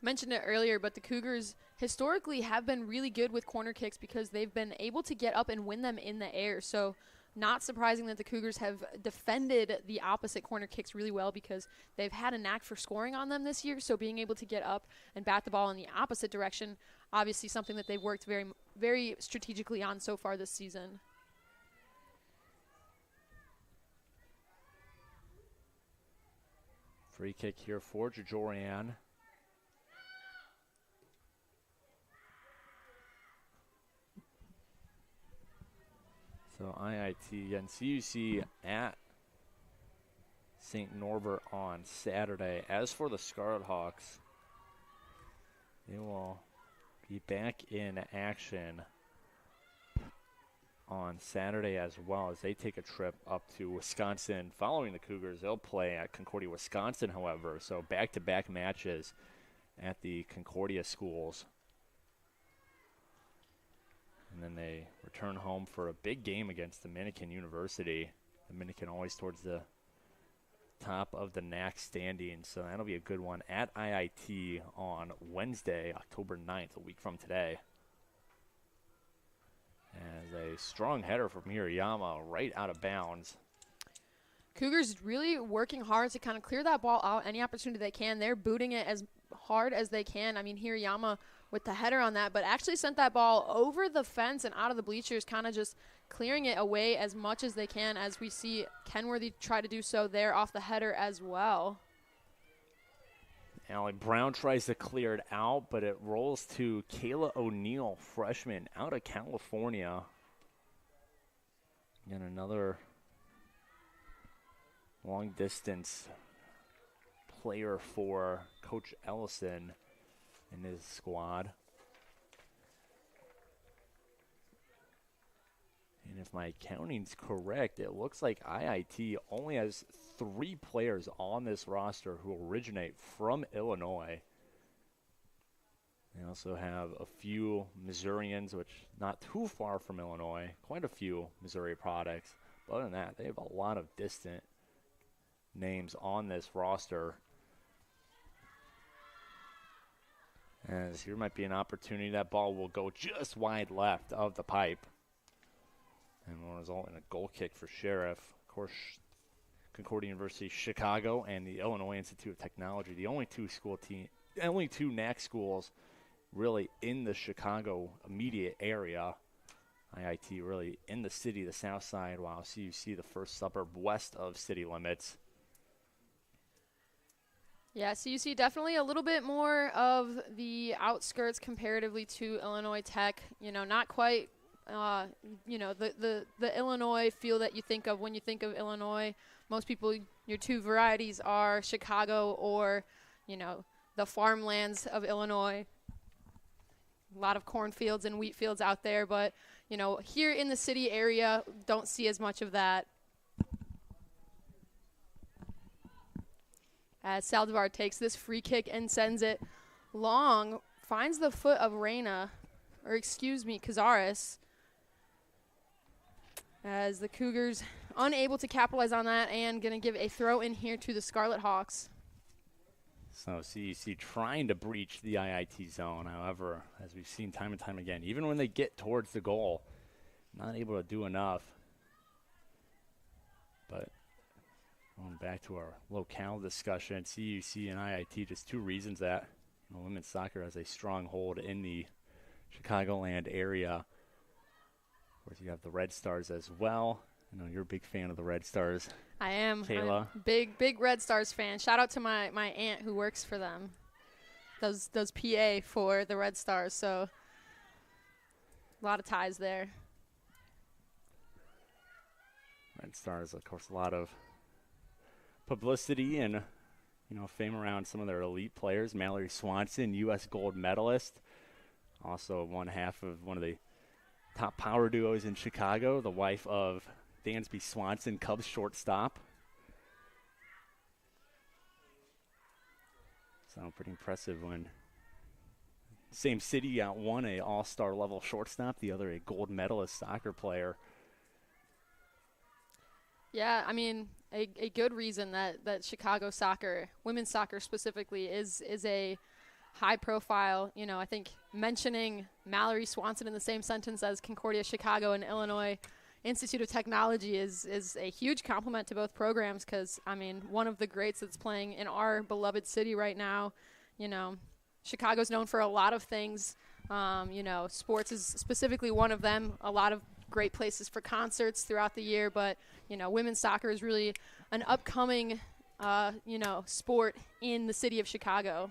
Mentioned it earlier, but the Cougars historically have been really good with corner kicks because they've been able to get up and win them in the air. So not surprising that the Cougars have defended the opposite corner kicks really well, because they've had a knack for scoring on them this year. So being able to get up and bat the ball in the opposite direction, obviously something that they've worked very, very strategically on so far this season. Free kick here for Jajorian. So IIT and CUC at St. Norbert on Saturday. As for the Scarlet Hawks, they will be back in action on Saturday as well, as they take a trip up to Wisconsin following the Cougars. They'll play at Concordia, Wisconsin, however. So back-to-back matches at the Concordia schools. And then they return home for a big game against Dominican University. Dominican always towards the top of the NAC standings, so that'll be a good one at IIT on Wednesday, October 9th, a week from today. As a strong header from Hirayama right out of bounds. Cougars really working hard to kind of clear that ball out any opportunity they can. They're booting it as hard as they can. I mean, Hirayama with the header on that, but actually sent that ball over the fence and out of the bleachers, kind of just clearing it away as much as they can, as we see Kenworthy try to do so there off the header as well. Allie Brown tries to clear it out, but it rolls to Kayla O'Neill, freshman out of California. And another long-distance player for Coach Ellison in his squad. And if my counting's correct, it looks like IIT only has 3 players on this roster who originate from Illinois. They also have a few Missourians, which not too far from Illinois, quite a few Missouri products. But other than that, they have a lot of distant names on this roster. As here might be an opportunity. That ball will go just wide left of the pipe and will result in a goal kick for Sheriff. Of course, Concordia University, Chicago, and the Illinois Institute of Technology, the only two NAC schools really in the Chicago immediate area. IIT really in the city, the south side, while CUC the first suburb west of city limits. Yeah, CUC definitely a little bit more of the outskirts comparatively to Illinois Tech. You know, not quite, the Illinois feel that you think of when you think of Illinois. Most people, your two varieties are Chicago or, the farmlands of Illinois. A lot of cornfields and wheat fields out there, but, here in the city area, don't see as much of that. As Saldivar takes this free kick and sends it long, finds the foot of Cazares. As the Cougars unable to capitalize on that and going to give a throw in here to the Scarlet Hawks. So CUC trying to breach the IIT zone. However, as we've seen time and time again, even when they get towards the goal, not able to do enough. But going back to our locale discussion, CUC and IIT, just two reasons that women's soccer has a strong hold in the Chicagoland area. Of course, you have the Red Stars as well. I know you're a big fan of the Red Stars. I am. Kayla. I'm a big Red Stars fan. Shout out to my aunt who works for them. Does PA for the Red Stars, so a lot of ties there. Red Stars, of course, a lot of publicity and fame around some of their elite players. Mallory Swanson, U.S. gold medalist, also one half of one of the top power duos in Chicago, the wife of Dansby Swanson, Cubs shortstop. So pretty impressive when same city got one a all-star level shortstop, the other a gold medalist soccer player. Yeah, I mean, a good reason that Chicago soccer, women's soccer specifically, is a high profile. I think mentioning Mallory Swanson in the same sentence as Concordia Chicago and Illinois Institute of Technology is a huge compliment to both programs because, one of the greats that's playing in our beloved city right now. Chicago's known for a lot of things. Sports is specifically one of them. A lot of great places for concerts throughout the year, but women's soccer is really an upcoming sport in the city of Chicago.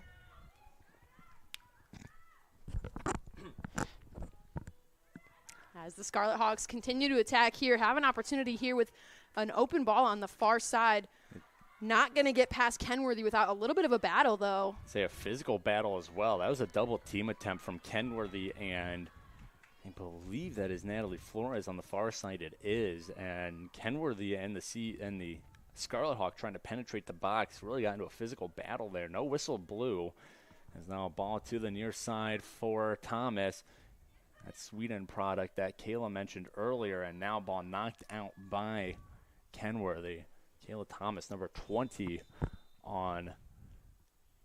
As the Scarlet Hawks continue to attack here, have an opportunity here with an open ball on the far side. Not going to get past Kenworthy without a little bit of a battle, though. Say a physical battle as well. That was a double team attempt from Kenworthy, and I believe that is Natalie Flores on the far side. It is, and Kenworthy and the Scarlet Hawk trying to penetrate the box really got into a physical battle there. No whistle blew. There's now a ball to the near side for Thomas. That Sweden product that Kayla mentioned earlier, and now ball knocked out by Kenworthy. Kayla Thomas, number 20 on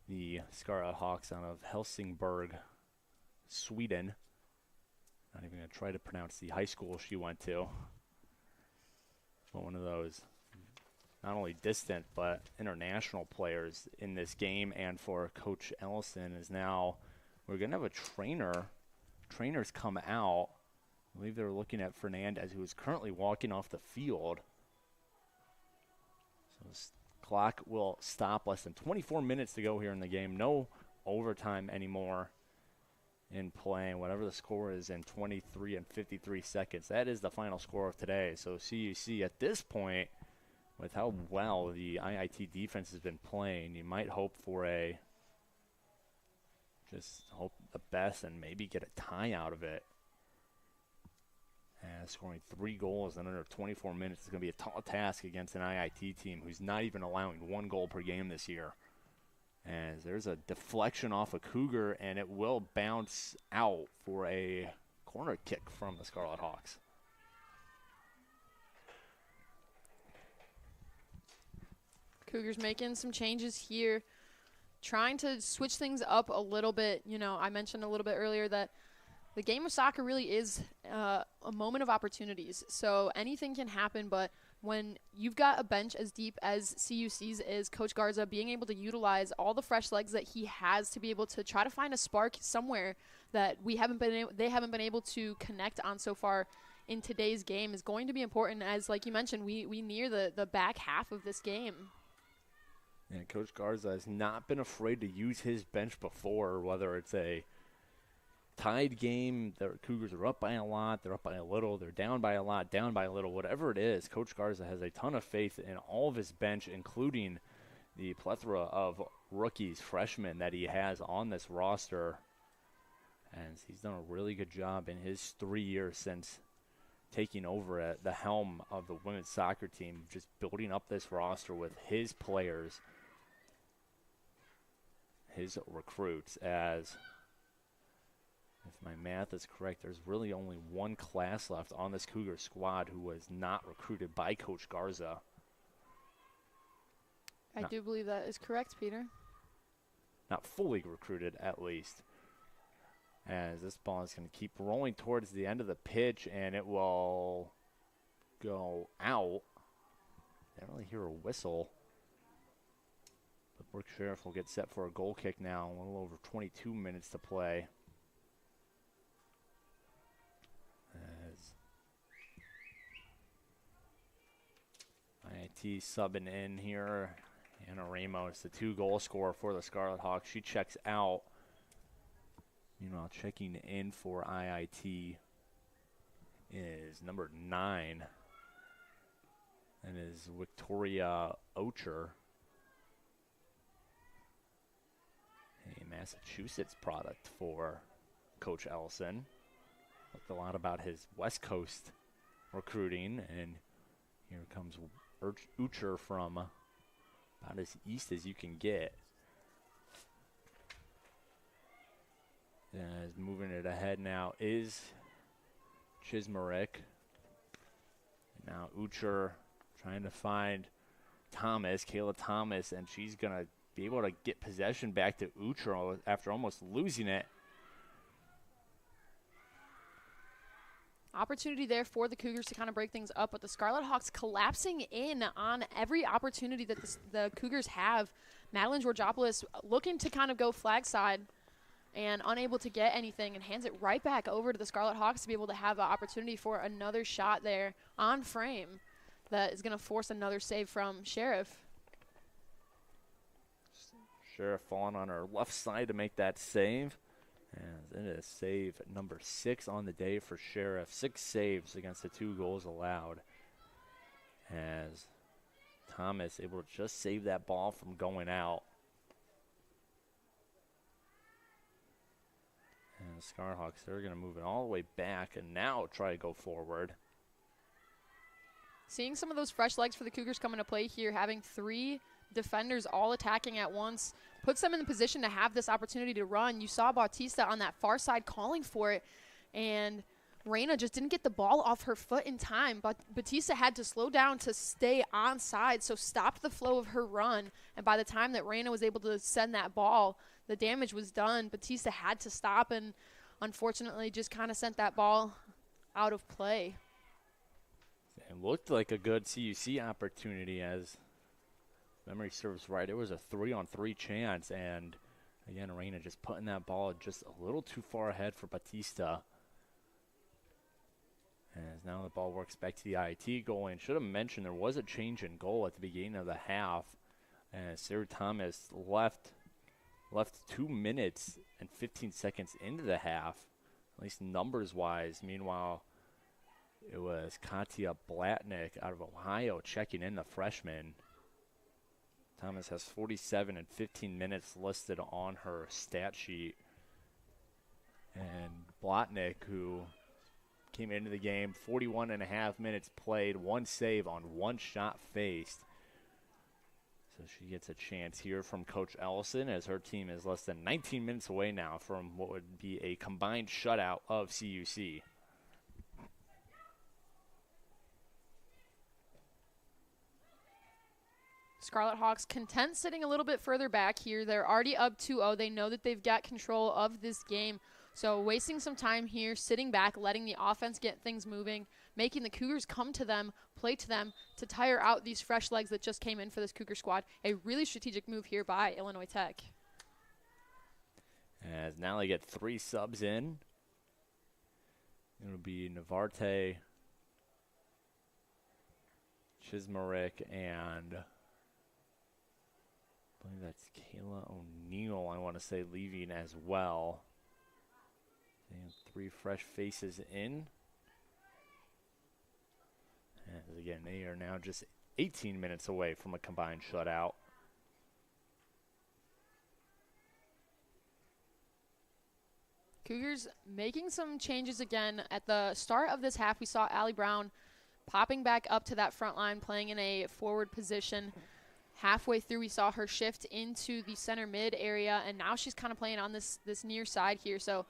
the Scarlet Hawks out of Helsingborg, Sweden. Not even going to try to pronounce the high school she went to. But one of those not only distant but international players in this game. And for Coach Ellison is now, we're going to have a trainers come out. I believe they're looking at Fernandez, who is currently walking off the field. So this clock will stop. Less than 24 minutes to go here in the game. No overtime anymore in play. Whatever the score is in 23 and 53 seconds. That is the final score of today. So CUC at this point, with how well the IIT defense has been playing, you might hope for just hope the best and maybe get a tie out of it. And scoring 3 goals in under 24 minutes is going to be a tall task against an IIT team who's not even allowing 1 goal per game this year. As there's a deflection off a Cougar, and it will bounce out for a corner kick from the Scarlet Hawks. Cougars making some changes here, trying to switch things up a little bit. You know, I mentioned a little bit earlier that the game of soccer really is a moment of opportunities. So anything can happen, but when you've got a bench as deep as CUC's is, Coach Garza being able to utilize all the fresh legs that he has to be able to try to find a spark somewhere that they haven't been able to connect on so far in today's game is going to be important, as like you mentioned, we near the back half of this game. And Coach Garza has not been afraid to use his bench before, whether it's a tied game, the Cougars are up by a lot, they're up by a little, they're down by a lot, down by a little, whatever it is. Coach Garza has a ton of faith in all of his bench, including the plethora of rookies, freshmen that he has on this roster. And he's done a really good job in his 3 years since taking over at the helm of the women's soccer team, just building up this roster with his players, his recruits. As if my math is correct, there's really only one class left on this Cougar squad who was not recruited by Coach Garza. I do believe that is correct, Peter. Not fully recruited, at least. As this ball is going to keep rolling towards the end of the pitch, and it will go out. I don't really hear a whistle. But Brooke Sheriff will get set for a goal kick now. A little over 22 minutes to play. As IIT subbing in here. Anna Ramos, the 2-goal scorer for the Scarlet Hawks. She checks out. Meanwhile, checking in for IIT is number 9. And is Victoria Ocher, a Massachusetts product for Coach Ellison. Looked a lot about his West Coast recruiting, and here comes Ucher from about as east as you can get. As moving it ahead now is Chismerick. Now Ucher trying to find Kayla Thomas, and she's going to be able to get possession back to Ucher after almost losing it. Opportunity there for the Cougars to kind of break things up, but the Scarlet Hawks collapsing in on every opportunity that the Cougars have. Madeline Georgopoulos looking to kind of go flag side and unable to get anything, and hands it right back over to the Scarlet Hawks to be able to have an opportunity for another shot there on frame that is going to force another save from Sheriff. Sheriff falling on her left side to make that save. And it is save number 6 on the day for Sheriff. 6 saves against the 2 goals allowed. As Thomas able to just save that ball from going out. And the Scarhawks, they're going to move it all the way back and now try to go forward. Seeing some of those fresh legs for the Cougars come into play here, having 3 defenders all attacking at once, puts them in the position to have this opportunity to run. You saw Bautista on that far side calling for it, and Reyna just didn't get the ball off her foot in time. But Bautista had to slow down to stay onside, so stopped the flow of her run. And by the time that Reyna was able to send that ball, the damage was done. Bautista had to stop and unfortunately just kind of sent that ball out of play. It looked like a good CUC opportunity, as memory serves right. It was a 3-on-3 chance, and again, Reyna just putting that ball just a little too far ahead for Bautista. As now the ball works back to the IIT goal, and should have mentioned there was a change in goal at the beginning of the half, as Sarah Thomas left 2 minutes and 15 seconds into the half, at least numbers-wise. Meanwhile, it was Katya Blatnick out of Ohio checking in, the freshman. Thomas has 47 and 15 minutes listed on her stat sheet. And Blatnick, who came into the game, 41 and a half minutes played, 1 save on 1 shot faced. So she gets a chance here from Coach Ellison, as her team is less than 19 minutes away now from what would be a combined shutout of CUC. Scarlet Hawks content sitting a little bit further back here. They're already up 2-0. They know that they've got control of this game. So wasting some time here, sitting back, letting the offense get things moving, making the Cougars come to them, play to them, to tire out these fresh legs that just came in for this Cougar squad. A really strategic move here by Illinois Tech. As now they get 3 subs in. It'll be Navarte, Chismarick, and I believe that's Kayla O'Neill, I want to say, leaving as well. They have 3 fresh faces in. And again, they are now just 18 minutes away from a combined shutout. Cougars making some changes again. At the start of this half, we saw Allie Brown popping back up to that front line, playing in a forward position. Halfway through, we saw her shift into the center mid area, and now she's kind of playing on this near side here. So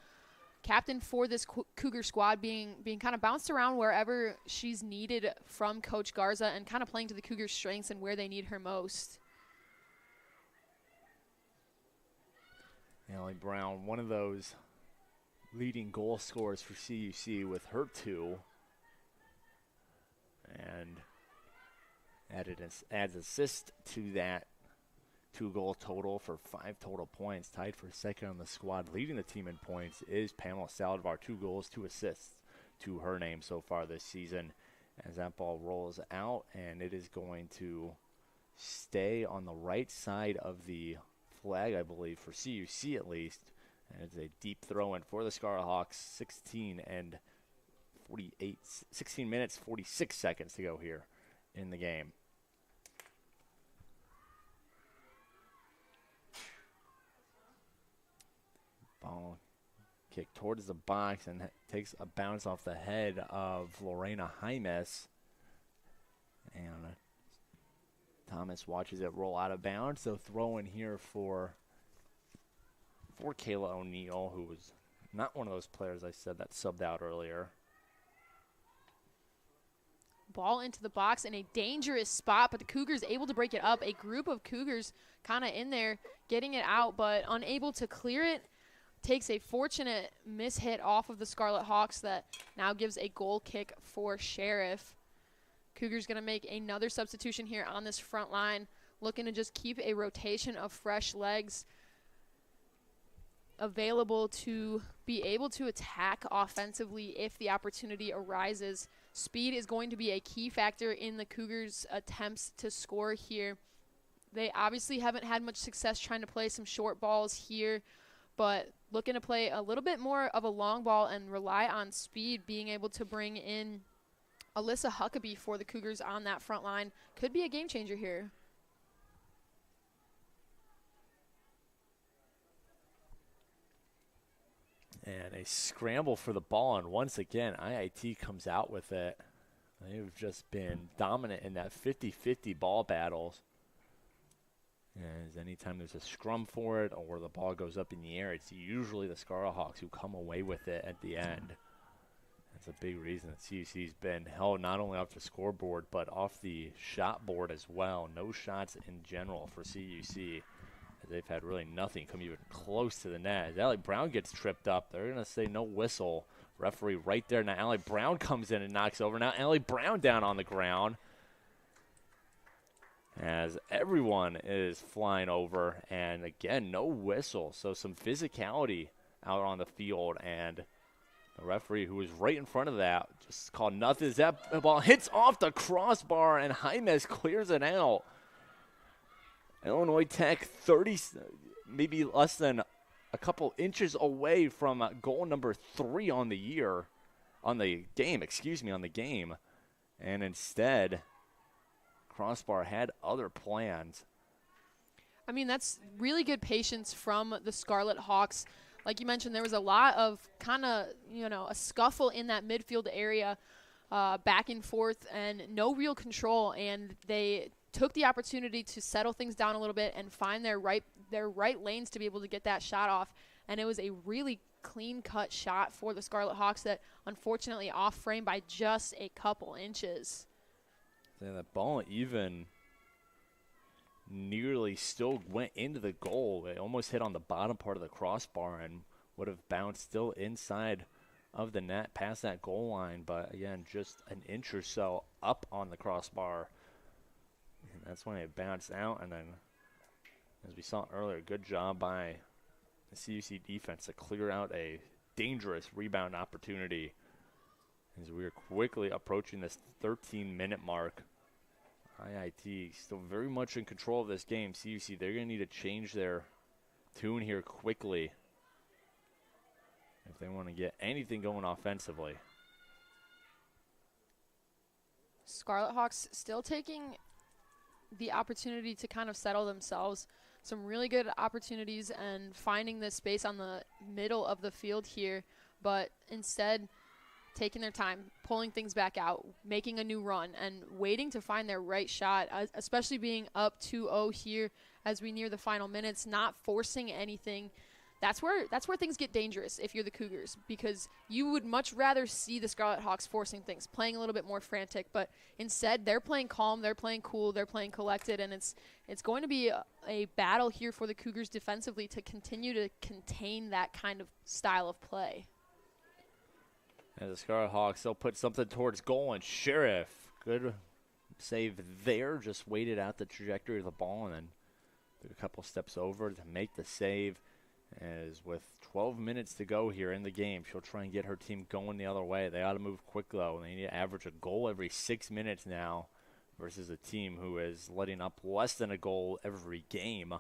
captain for this Cougar squad being kind of bounced around wherever she's needed from Coach Garza, and kind of playing to the Cougars' strengths and where they need her most. Allie Brown, one of those leading goal scorers for CUC with her 2. And adds assist to that 2-goal total for 5 total points. Tied for second on the squad. Leading the team in points is Pamela Saldivar. 2 goals, 2 assists to her name so far this season. As that ball rolls out, and it is going to stay on the right side of the flag, I believe, for CUC at least. And it's a deep throw in for the Scarlet Hawks. 16 minutes, 46 seconds to go here in the game. Ball kicked towards the box and takes a bounce off the head of Lorena Jaimes. And Thomas watches it roll out of bounds. So throw in here for Kayla O'Neill, who was not one of those players I said that subbed out earlier. Ball into the box in a dangerous spot, but the Cougars able to break it up. A group of Cougars kind of in there getting it out, but unable to clear it. Takes a fortunate mishit off of the Scarlet Hawks that now gives a goal kick for Sheriff. Cougars going to make another substitution here on this front line, looking to just keep a rotation of fresh legs available to be able to attack offensively if the opportunity arises. Speed is going to be a key factor in the Cougars' attempts to score here. They obviously haven't had much success trying to play some short balls here, but looking to play a little bit more of a long ball and rely on speed, being able to bring in Alyssa Huckabee for the Cougars on that front line could be a game changer here. And a scramble for the ball, and once again, IIT comes out with it. They've just been dominant in that 50-50 ball battles. As anytime there's a scrum for it or the ball goes up in the air, it's usually the Scarlet Hawks who come away with it at the end. That's a big reason that CUC's been held not only off the scoreboard, but off the shot board as well. No shots in general for CUC. They've had really nothing come even close to the net. As Allie Brown gets tripped up, they're going to say no whistle. Referee right there. Now Allie Brown comes in and knocks over. Now Allie Brown down on the ground. As everyone is flying over. And again, no whistle. So some physicality out on the field. And the referee, who was right in front of that, just called nothing. That ball hits off the crossbar, and Jaimes clears it out. Illinois Tech 30, maybe less than a couple inches away from goal number 3 on the year, on the game. And instead, crossbar had other plans. I mean, that's really good patience from the Scarlet Hawks. Like you mentioned, there was a lot of kind of, a scuffle in that midfield area, back and forth, and no real control. And they took the opportunity to settle things down a little bit and find their right lanes to be able to get that shot off. And it was a really clean-cut shot for the Scarlet Hawks that unfortunately off frame by just a couple inches. Yeah, that ball even nearly still went into the goal. It almost hit on the bottom part of the crossbar and would have bounced still inside of the net past that goal line. But again, just an inch or so up on the crossbar. And that's when it bounced out. And then, as we saw earlier, good job by the CUC defense to clear out a dangerous rebound opportunity as we are quickly approaching this 13-minute mark. IIT still very much in control of this game. CUC, they're going to need to change their tune here quickly if they want to get anything going offensively. Scarlet Hawks still taking the opportunity to kind of settle themselves. Some really good opportunities and finding the space on the middle of the field here, but instead taking their time, pulling things back out, making a new run, and waiting to find their right shot, especially being up 2-0 here as we near the final minutes, not forcing anything. That's where things get dangerous if you're the Cougars, because you would much rather see the Scarlet Hawks forcing things, playing a little bit more frantic, but instead they're playing calm, they're playing cool, they're playing collected, and it's going to be a battle here for the Cougars defensively to continue to contain that kind of style of play. And the Scarlet Hawks, they'll put something towards goal, and Sheriff, good save there, just waited out the trajectory of the ball and then took a couple steps over to make the save. As with 12 minutes to go here in the game, she'll try and get her team going the other way. They ought to move quick, though. They need to average a goal every 6 minutes now versus a team who is letting up less than a goal every game.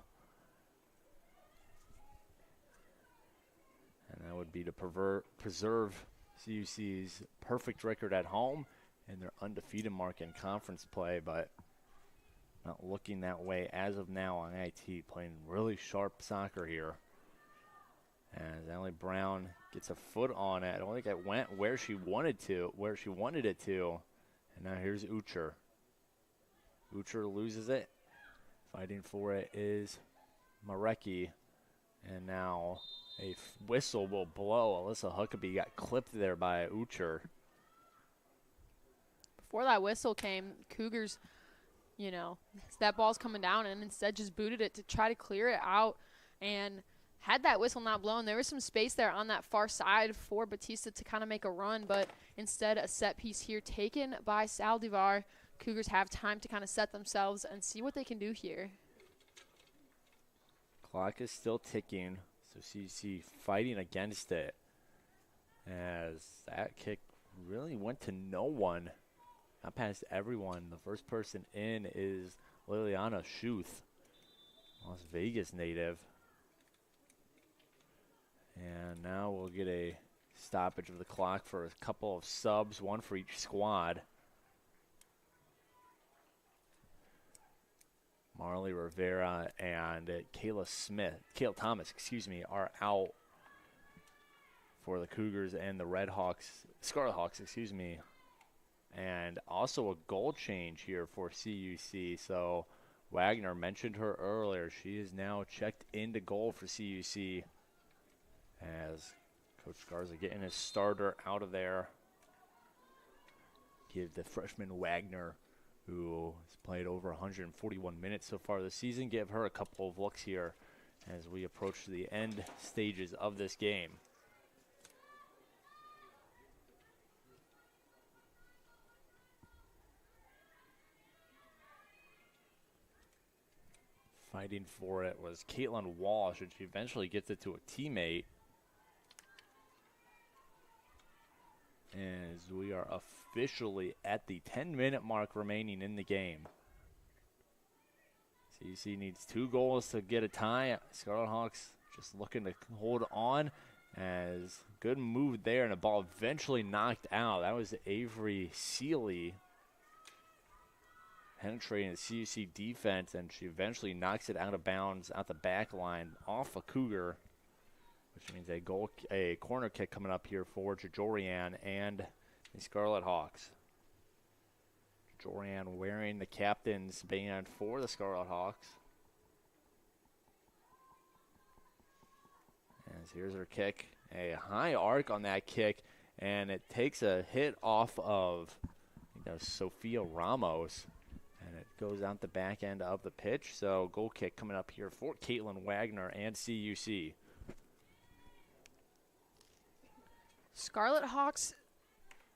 And that would be to preserve CUC's perfect record at home and their undefeated mark in conference play, but not looking that way as of now. IIT playing really sharp soccer here. As Allie Brown gets a foot on it. I don't think it went where she wanted it to. And now here's Ucher. Ucher loses it. Fighting for it is Marecki. And now a whistle will blow. Alyssa Huckabee got clipped there by Ucher. Before that whistle came, Cougars, that ball's coming down and instead just booted it to try to clear it out. And had that whistle not blown, there was some space there on that far side for Batista to kind of make a run, but instead a set piece here taken by Saldivar. Cougars have time to kind of set themselves and see what they can do here. Clock is still ticking, so CC fighting against it as that kick really went to no one. Not past everyone. The first person in is Liliana Schuth, Las Vegas native. And now we'll get a stoppage of the clock for a couple of subs, one for each squad. Marley Rivera and Kayla Thomas, are out for the Cougars and the Scarlet Hawks, And also a goal change here for CUC. So Wagner mentioned her earlier. She is now checked into goal for CUC. As Coach Garza getting his starter out of there. Give the freshman Wagner, who has played over 141 minutes so far this season, give her a couple of looks here as we approach the end stages of this game. Fighting for it was Caitlin Walsh, and she eventually gets it to a teammate. As we are officially at the 10-minute mark remaining in the game. CC needs 2 goals to get a tie. Scarlet Hawks just looking to hold on. As good move there, and the ball eventually knocked out. That was Avery Seeley penetrating the CUC defense, and she eventually knocks it out of bounds out the back line off a Cougar. Which means a corner kick coming up here for Jajorian and the Scarlet Hawks. Jajorian wearing the captain's band for the Scarlet Hawks. As here's her kick. A high arc on that kick, and it takes a hit off of, I think that was Sophia Ramos. And And it goes out the back end of the pitch. So goal kick coming up here for Caitlin Wagner and CUC. Scarlet Hawks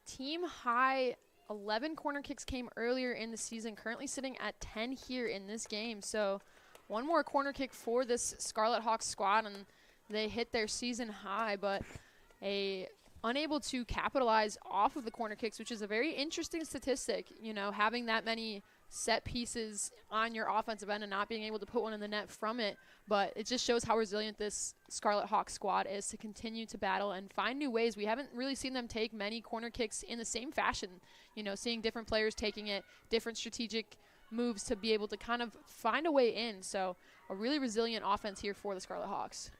team high 11 corner kicks came earlier in the season, currently sitting at 10 here in this game. So one more corner kick for this Scarlet Hawks squad, and they hit their season high, but unable to capitalize off of the corner kicks, which is a very interesting statistic, you know, having that many set pieces on your offensive end and not being able to put one in the net from it. But it just shows how resilient this Scarlet Hawks squad is to continue to battle and find new ways. We haven't really seen them take many corner kicks in the same fashion, you know, seeing different players taking it, different strategic moves to be able to kind of find a way in. So a really resilient offense here for the Scarlet Hawks.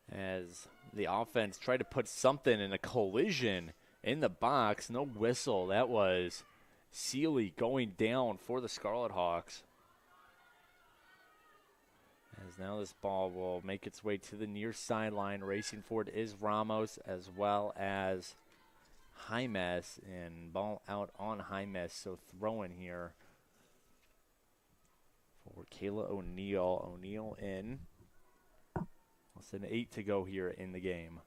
As the offense tried to put something in a collision in the box, no whistle. That was Seeley going down for the Scarlet Hawks. As now this ball will make its way to the near sideline. Racing for it is Ramos as well as Jaimes, and ball out on Jaimes. So throwing here for Kayla O'Neill. O'Neill in. Less than 8 to go here in the game.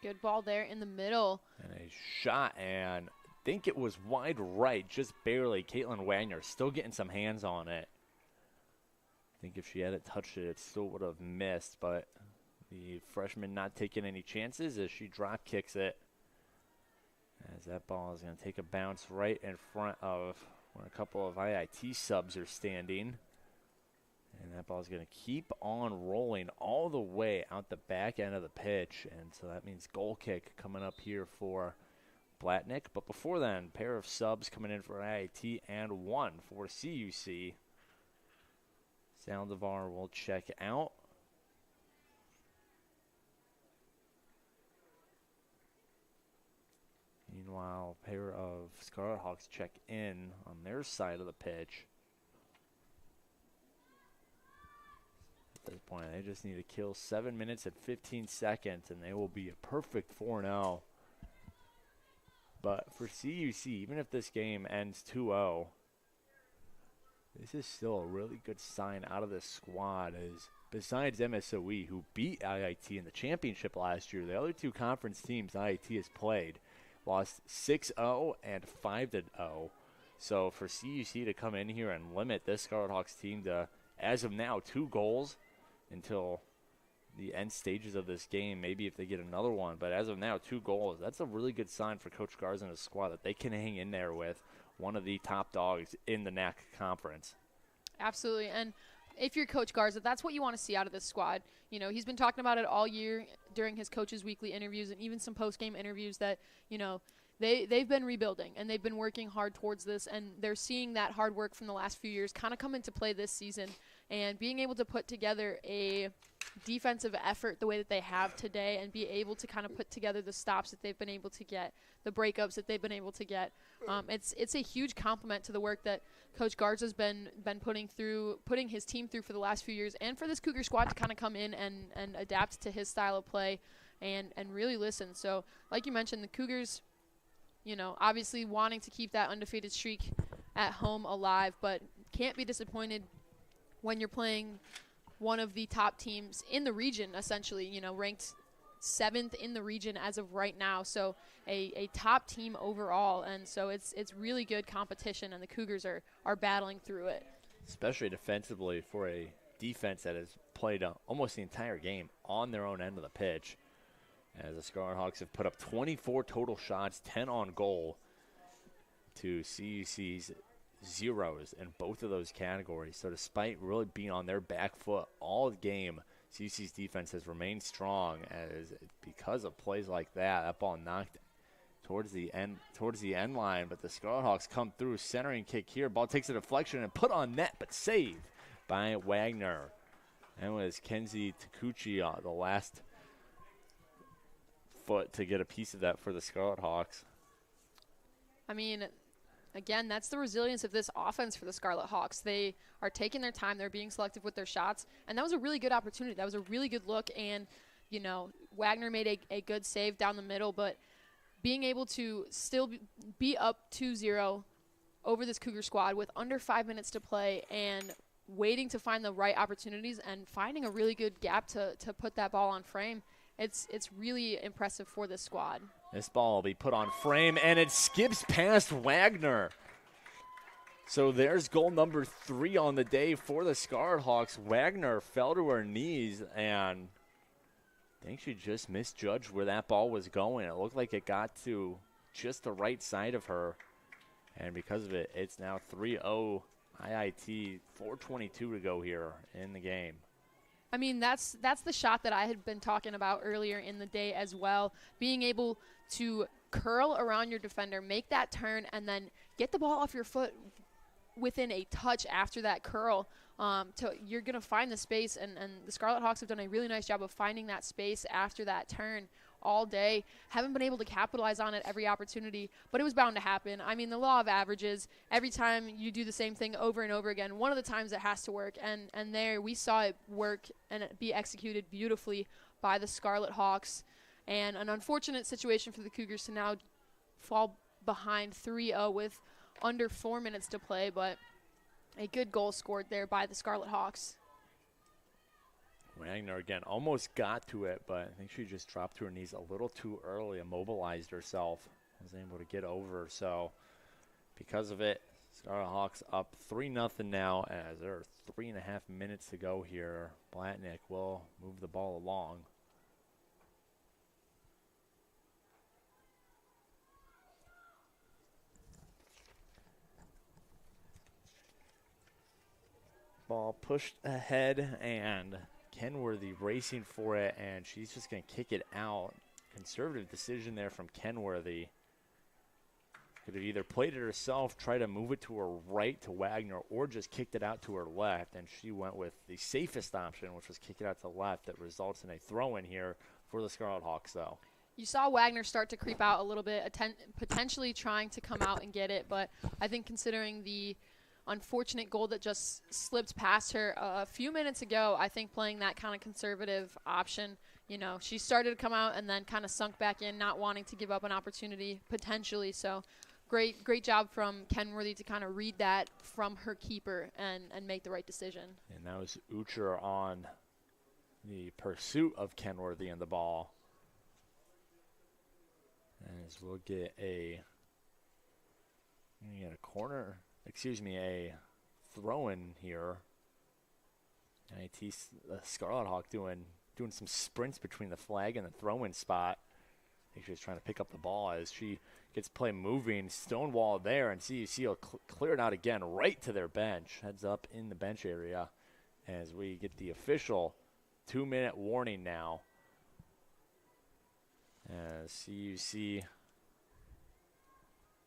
Good ball there in the middle. And a shot, and I think it was wide right, just barely. Caitlin Wagner still getting some hands on it. I think if she hadn't touched it, it still would have missed, but the freshman not taking any chances as she drop kicks it. As that ball is going to take a bounce right in front of where a couple of IIT subs are standing. And that ball is going to keep on rolling all the way out the back end of the pitch. And so that means goal kick coming up here for Blatnick. But before then, pair of subs coming in for IIT and one for CUC. Saldivar will check out. Meanwhile, a pair of Scarlet Hawks check in on their side of the pitch. At this point, they just need to kill 7 minutes and 15 seconds, and they will be a perfect 4-0. But for CUC, even if this game ends 2-0, this is still a really good sign out of this squad, as besides MSOE, who beat IIT in the championship last year, the other two conference teams IIT has played lost 6-0 and 5-0. So for CUC to come in here and limit this Scarlet Hawks team to, as of now, 2 goals until the end stages of this game, maybe if they get another one. But as of now, 2 goals. That's a really good sign for Coach Garza and his squad that they can hang in there with one of the top dogs in the NAC conference. Absolutely. And if you're Coach Garza, that's what you want to see out of this squad. You know, he's been talking about it all year during his coaches' weekly interviews and even some post-game interviews that, you know, they've been rebuilding and they've been working hard towards this, and they're seeing that hard work from the last few years kind of come into play this season, and being able to put together a defensive effort the way that they have today and be able to kind of put together the stops that they've been able to get, the breakups that they've been able to get. It's a huge compliment to the work that Coach Garza's been putting his team through for the last few years, and for this Cougar squad to kind of come in and adapt to his style of play and really listen. So like you mentioned, the Cougars, you know, obviously wanting to keep that undefeated streak at home alive, but can't be disappointed when you're playing one of the top teams in the region, essentially, you know, ranked 7th in the region as of right now. So a top team overall. And so it's really good competition, and the Cougars are battling through it. Especially defensively for a defense that has played almost the entire game on their own end of the pitch. As the Scarlet Hawks have put up 24 total shots, 10 on goal, to CUC's zeros in both of those categories. So despite really being on their back foot all game, CUC's defense has remained strong, as because of plays like that ball knocked towards the end line, but the Scarlet Hawks come through, centering kick here. Ball takes a deflection and put on net, but saved by Wagner. And was Kenzie Takuchi the last foot to get a piece of that for the Scarlet Hawks. I mean, again, that's the resilience of this offense for the Scarlet Hawks. They are taking their time. They're being selective with their shots. And that was a really good opportunity. That was a really good look. And, you know, Wagner made a good save down the middle. But being able to still be up 2-0 over this Cougar squad with under 5 minutes to play and waiting to find the right opportunities and finding a really good gap to put that ball on frame. It's really impressive for this squad. This ball will be put on frame, and it skips past Wagner. So there's goal number 3 on the day for the Scarlet Hawks. Wagner fell to her knees, and I think she just misjudged where that ball was going. It looked like it got to just the right side of her, and because of it, it's now 3-0 IIT, 4:22 to go here in the game. I mean, that's the shot that I had been talking about earlier in the day as well. Being able to curl around your defender, make that turn, and then get the ball off your foot within a touch after that curl. You're going to find the space, and the Scarlet Hawks have done a really nice job of finding that space after that turn all day. Haven't been able to capitalize on it every opportunity, but it was bound to happen. I mean, the law of averages, every time you do the same thing over and over again, one of the times it has to work, and there we saw it work and it be executed beautifully by the Scarlet Hawks. And an unfortunate situation for the Cougars to now fall behind 3-0 with under 4 minutes to play, but a good goal scored there by the Scarlet Hawks. Wagner again almost got to it, but I think she just dropped to her knees a little too early, immobilized herself. Wasn't able to get over, so because of it, Scarlet Hawks up 3-0 now as there are 3.5 minutes to go here. Blatnick will move the ball along. Ball pushed ahead, and Kenworthy racing for it, and she's just going to kick it out. Conservative decision there from Kenworthy. Could have either played it herself, tried to move it to her right to Wagner, or just kicked it out to her left, and she went with the safest option, which was kick it out to left. That results in a throw-in here for the Scarlet Hawks, though. You saw Wagner start to creep out a little bit, potentially trying to come out and get it, but I think considering the unfortunate goal that just slipped past her a few minutes ago, I think playing that kind of conservative option, you know, she started to come out and then kind of sunk back in, not wanting to give up an opportunity potentially. So great job from Kenworthy to kind of read that from her keeper and make the right decision. And that was Ucher on the pursuit of Kenworthy and the ball. As we'll get a a throw-in here. NIT Scarlet Hawk doing some sprints between the flag and the throw-in spot. I think she was trying to pick up the ball as she gets play moving. Stonewall there, and CUC will clear it out again right to their bench. Heads up in the bench area as we get the official 2-minute warning now. As CUC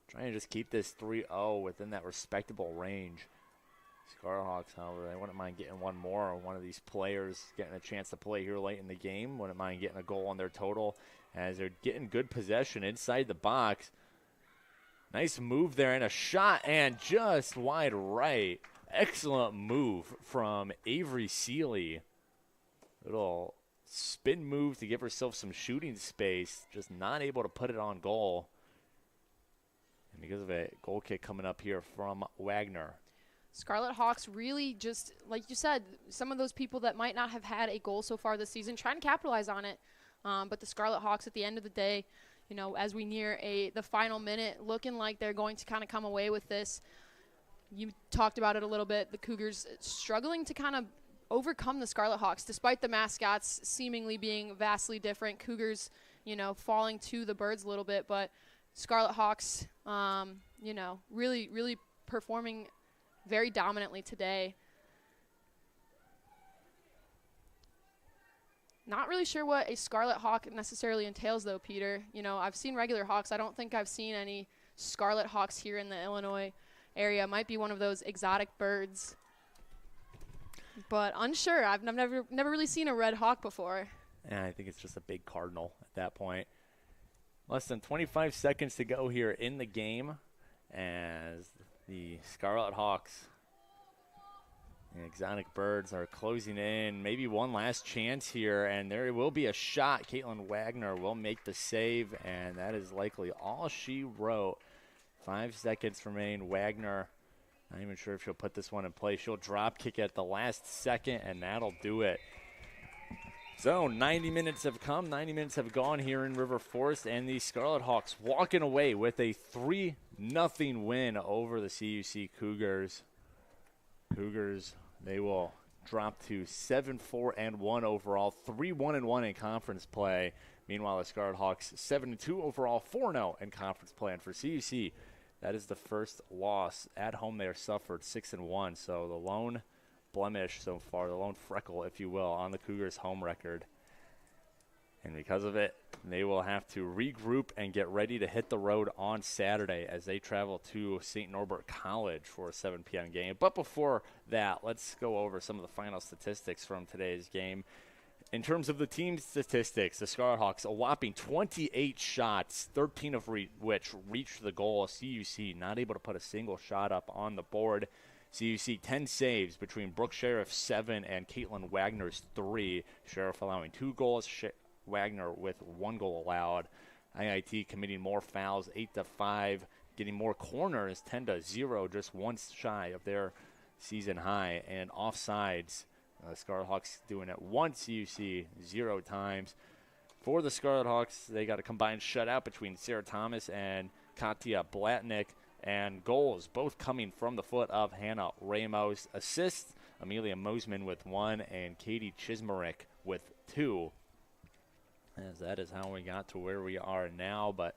trying to just keep this 3-0 within that respectable range. Scarlet Hawks, however, they wouldn't mind getting one more, or one of these players getting a chance to play here late in the game. Wouldn't mind getting a goal on their total as they're getting good possession inside the box. Nice move there and a shot, and just wide right. Excellent move from Avery Seeley. Little spin move to give herself some shooting space. Just not able to put it on goal. And because of a goal kick coming up here from Wagner. Scarlet Hawks really just, like you said, some of those people that might not have had a goal so far this season, trying to capitalize on it. But the Scarlet Hawks at the end of the day, you know, as we near the final minute, looking like they're going to kind of come away with this. You talked about it a little bit. The Cougars struggling to kind of overcome the Scarlet Hawks, despite the mascots seemingly being vastly different. Cougars, you know, falling to the birds a little bit, but Scarlet Hawks, you know, really performing very dominantly today. Not really sure what a Scarlet Hawk necessarily entails, though, Peter. You know, I've seen regular Hawks. I don't think I've seen any Scarlet Hawks here in the Illinois area. Might be one of those exotic birds. But unsure. I've never really seen a red hawk before. And I think it's just a big cardinal at that point. Less than 25 seconds to go here in the game as the Scarlet Hawks and Exotic Birds are closing in. Maybe one last chance here, and there will be a shot. Caitlin Wagner will make the save, and that is likely all she wrote 5 seconds remain. Wagner, not even sure if she'll put this one in play. She'll drop kick at the last second, and that'll do it. So 90 minutes have come, 90 minutes have gone here in River Forest, and the Scarlet Hawks walking away with a 3-0 win over the CUC Cougars. Cougars, they will drop to 7-4-1 overall, 3-1-1 in conference play. Meanwhile, the Scarlet Hawks 7-2 overall, 4-0 in conference play. And for CUC, that is the first loss at home. They are suffered 6-1. So the lone blemish so far, the lone freckle, if you will, on the Cougars' home record. And because of it, they will have to regroup and get ready to hit the road on Saturday as they travel to St. Norbert College for a 7 p.m. game. But before that, let's go over some of the final statistics from today's game. In terms of the team statistics, the Scarlet Hawks, a whopping 28 shots, 13 of which reached the goal. CUC not able to put a single shot up on the board. CUC 10 saves between Brooke Sheriff 7 and Caitlin Wagner's 3. Sheriff allowing 2 goals, Wagner with 1 goal allowed. IIT committing more fouls, 8-5, getting more corners, 10-0, just one shy of their season high. And offsides, Scarlet Hawks doing it once, CUC 0 times. For the Scarlet Hawks, they got a combined shutout between Sarah Thomas and Katya Blatnick. And goals, both coming from the foot of Hannah Ramos. Assists, Amelia Mosman with 1 and Katie Chismarick with 2. As that is how we got to where we are now. But,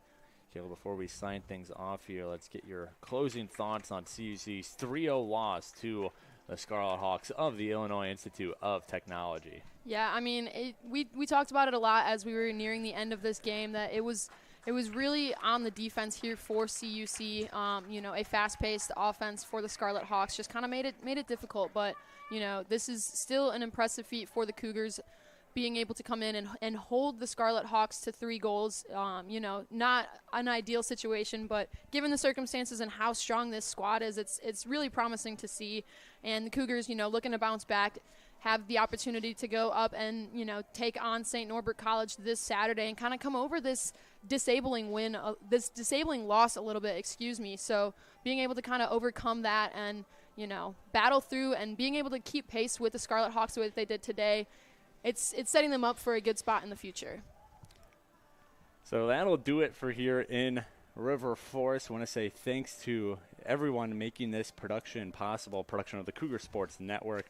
Kayla, before we sign things off here, let's get your closing thoughts on CUC's 3-0 loss to the Scarlet Hawks of the Illinois Institute of Technology. Yeah, I mean, we talked about it a lot as we were nearing the end of this game, that it was really on the defense here for CUC. A fast-paced offense for the Scarlet Hawks just kind of made it difficult. But, this is still an impressive feat for the Cougars, being able to come in and hold the Scarlet Hawks to 3 goals. Not an ideal situation, but given the circumstances and how strong this squad is, it's really promising to see. And the Cougars, looking to bounce back, have the opportunity to go up and, take on St. Norbert College this Saturday and kind of come over this disabling loss a little bit, So being able to kind of overcome that and, battle through and being able to keep pace with the Scarlet Hawks the way that they did today, it's setting them up for a good spot in the future. So that'll do it for here in River Forest. I want to say thanks to everyone making this production possible, production of the Cougar Sports Network.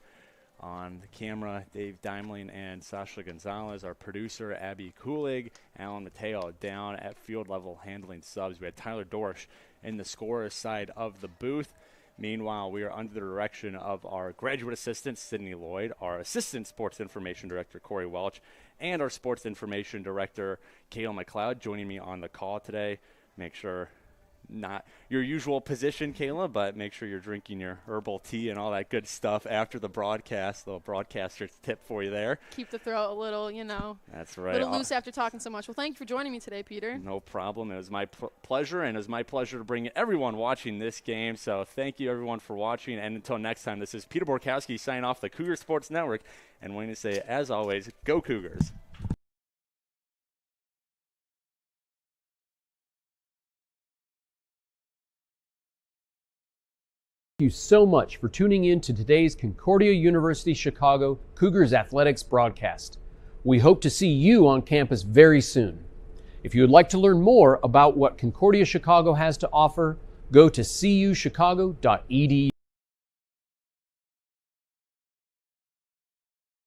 On the camera, Dave Daimling and Sasha Gonzalez, our producer, Abby Kulig, Alan Mateo down at field level handling subs. We had Tyler Dorsch in the scorer's side of the booth. Meanwhile, we are under the direction of our graduate assistant, Sydney Lloyd, our assistant sports information director, Corey Welch, and our sports information director, Kayla McLeod, joining me on the call today. Make sure not your usual position, Kayla, but make sure you're drinking your herbal tea and all that good stuff after the broadcast. The broadcaster's tip for you there. Keep the throat a little, That's right. A little loose after talking so much. Well, thank you for joining me today, Peter. No problem. It was my pleasure, and it was my pleasure to bring everyone watching this game. So thank you, everyone, for watching. And until next time, this is Peter Borkowski signing off the Cougar Sports Network. And wanting to say, as always, go Cougars. Thank you so much for tuning in to today's Concordia University Chicago Cougars Athletics broadcast. We hope to see you on campus very soon. If you would like to learn more about what Concordia Chicago has to offer, go to cuchicago.edu.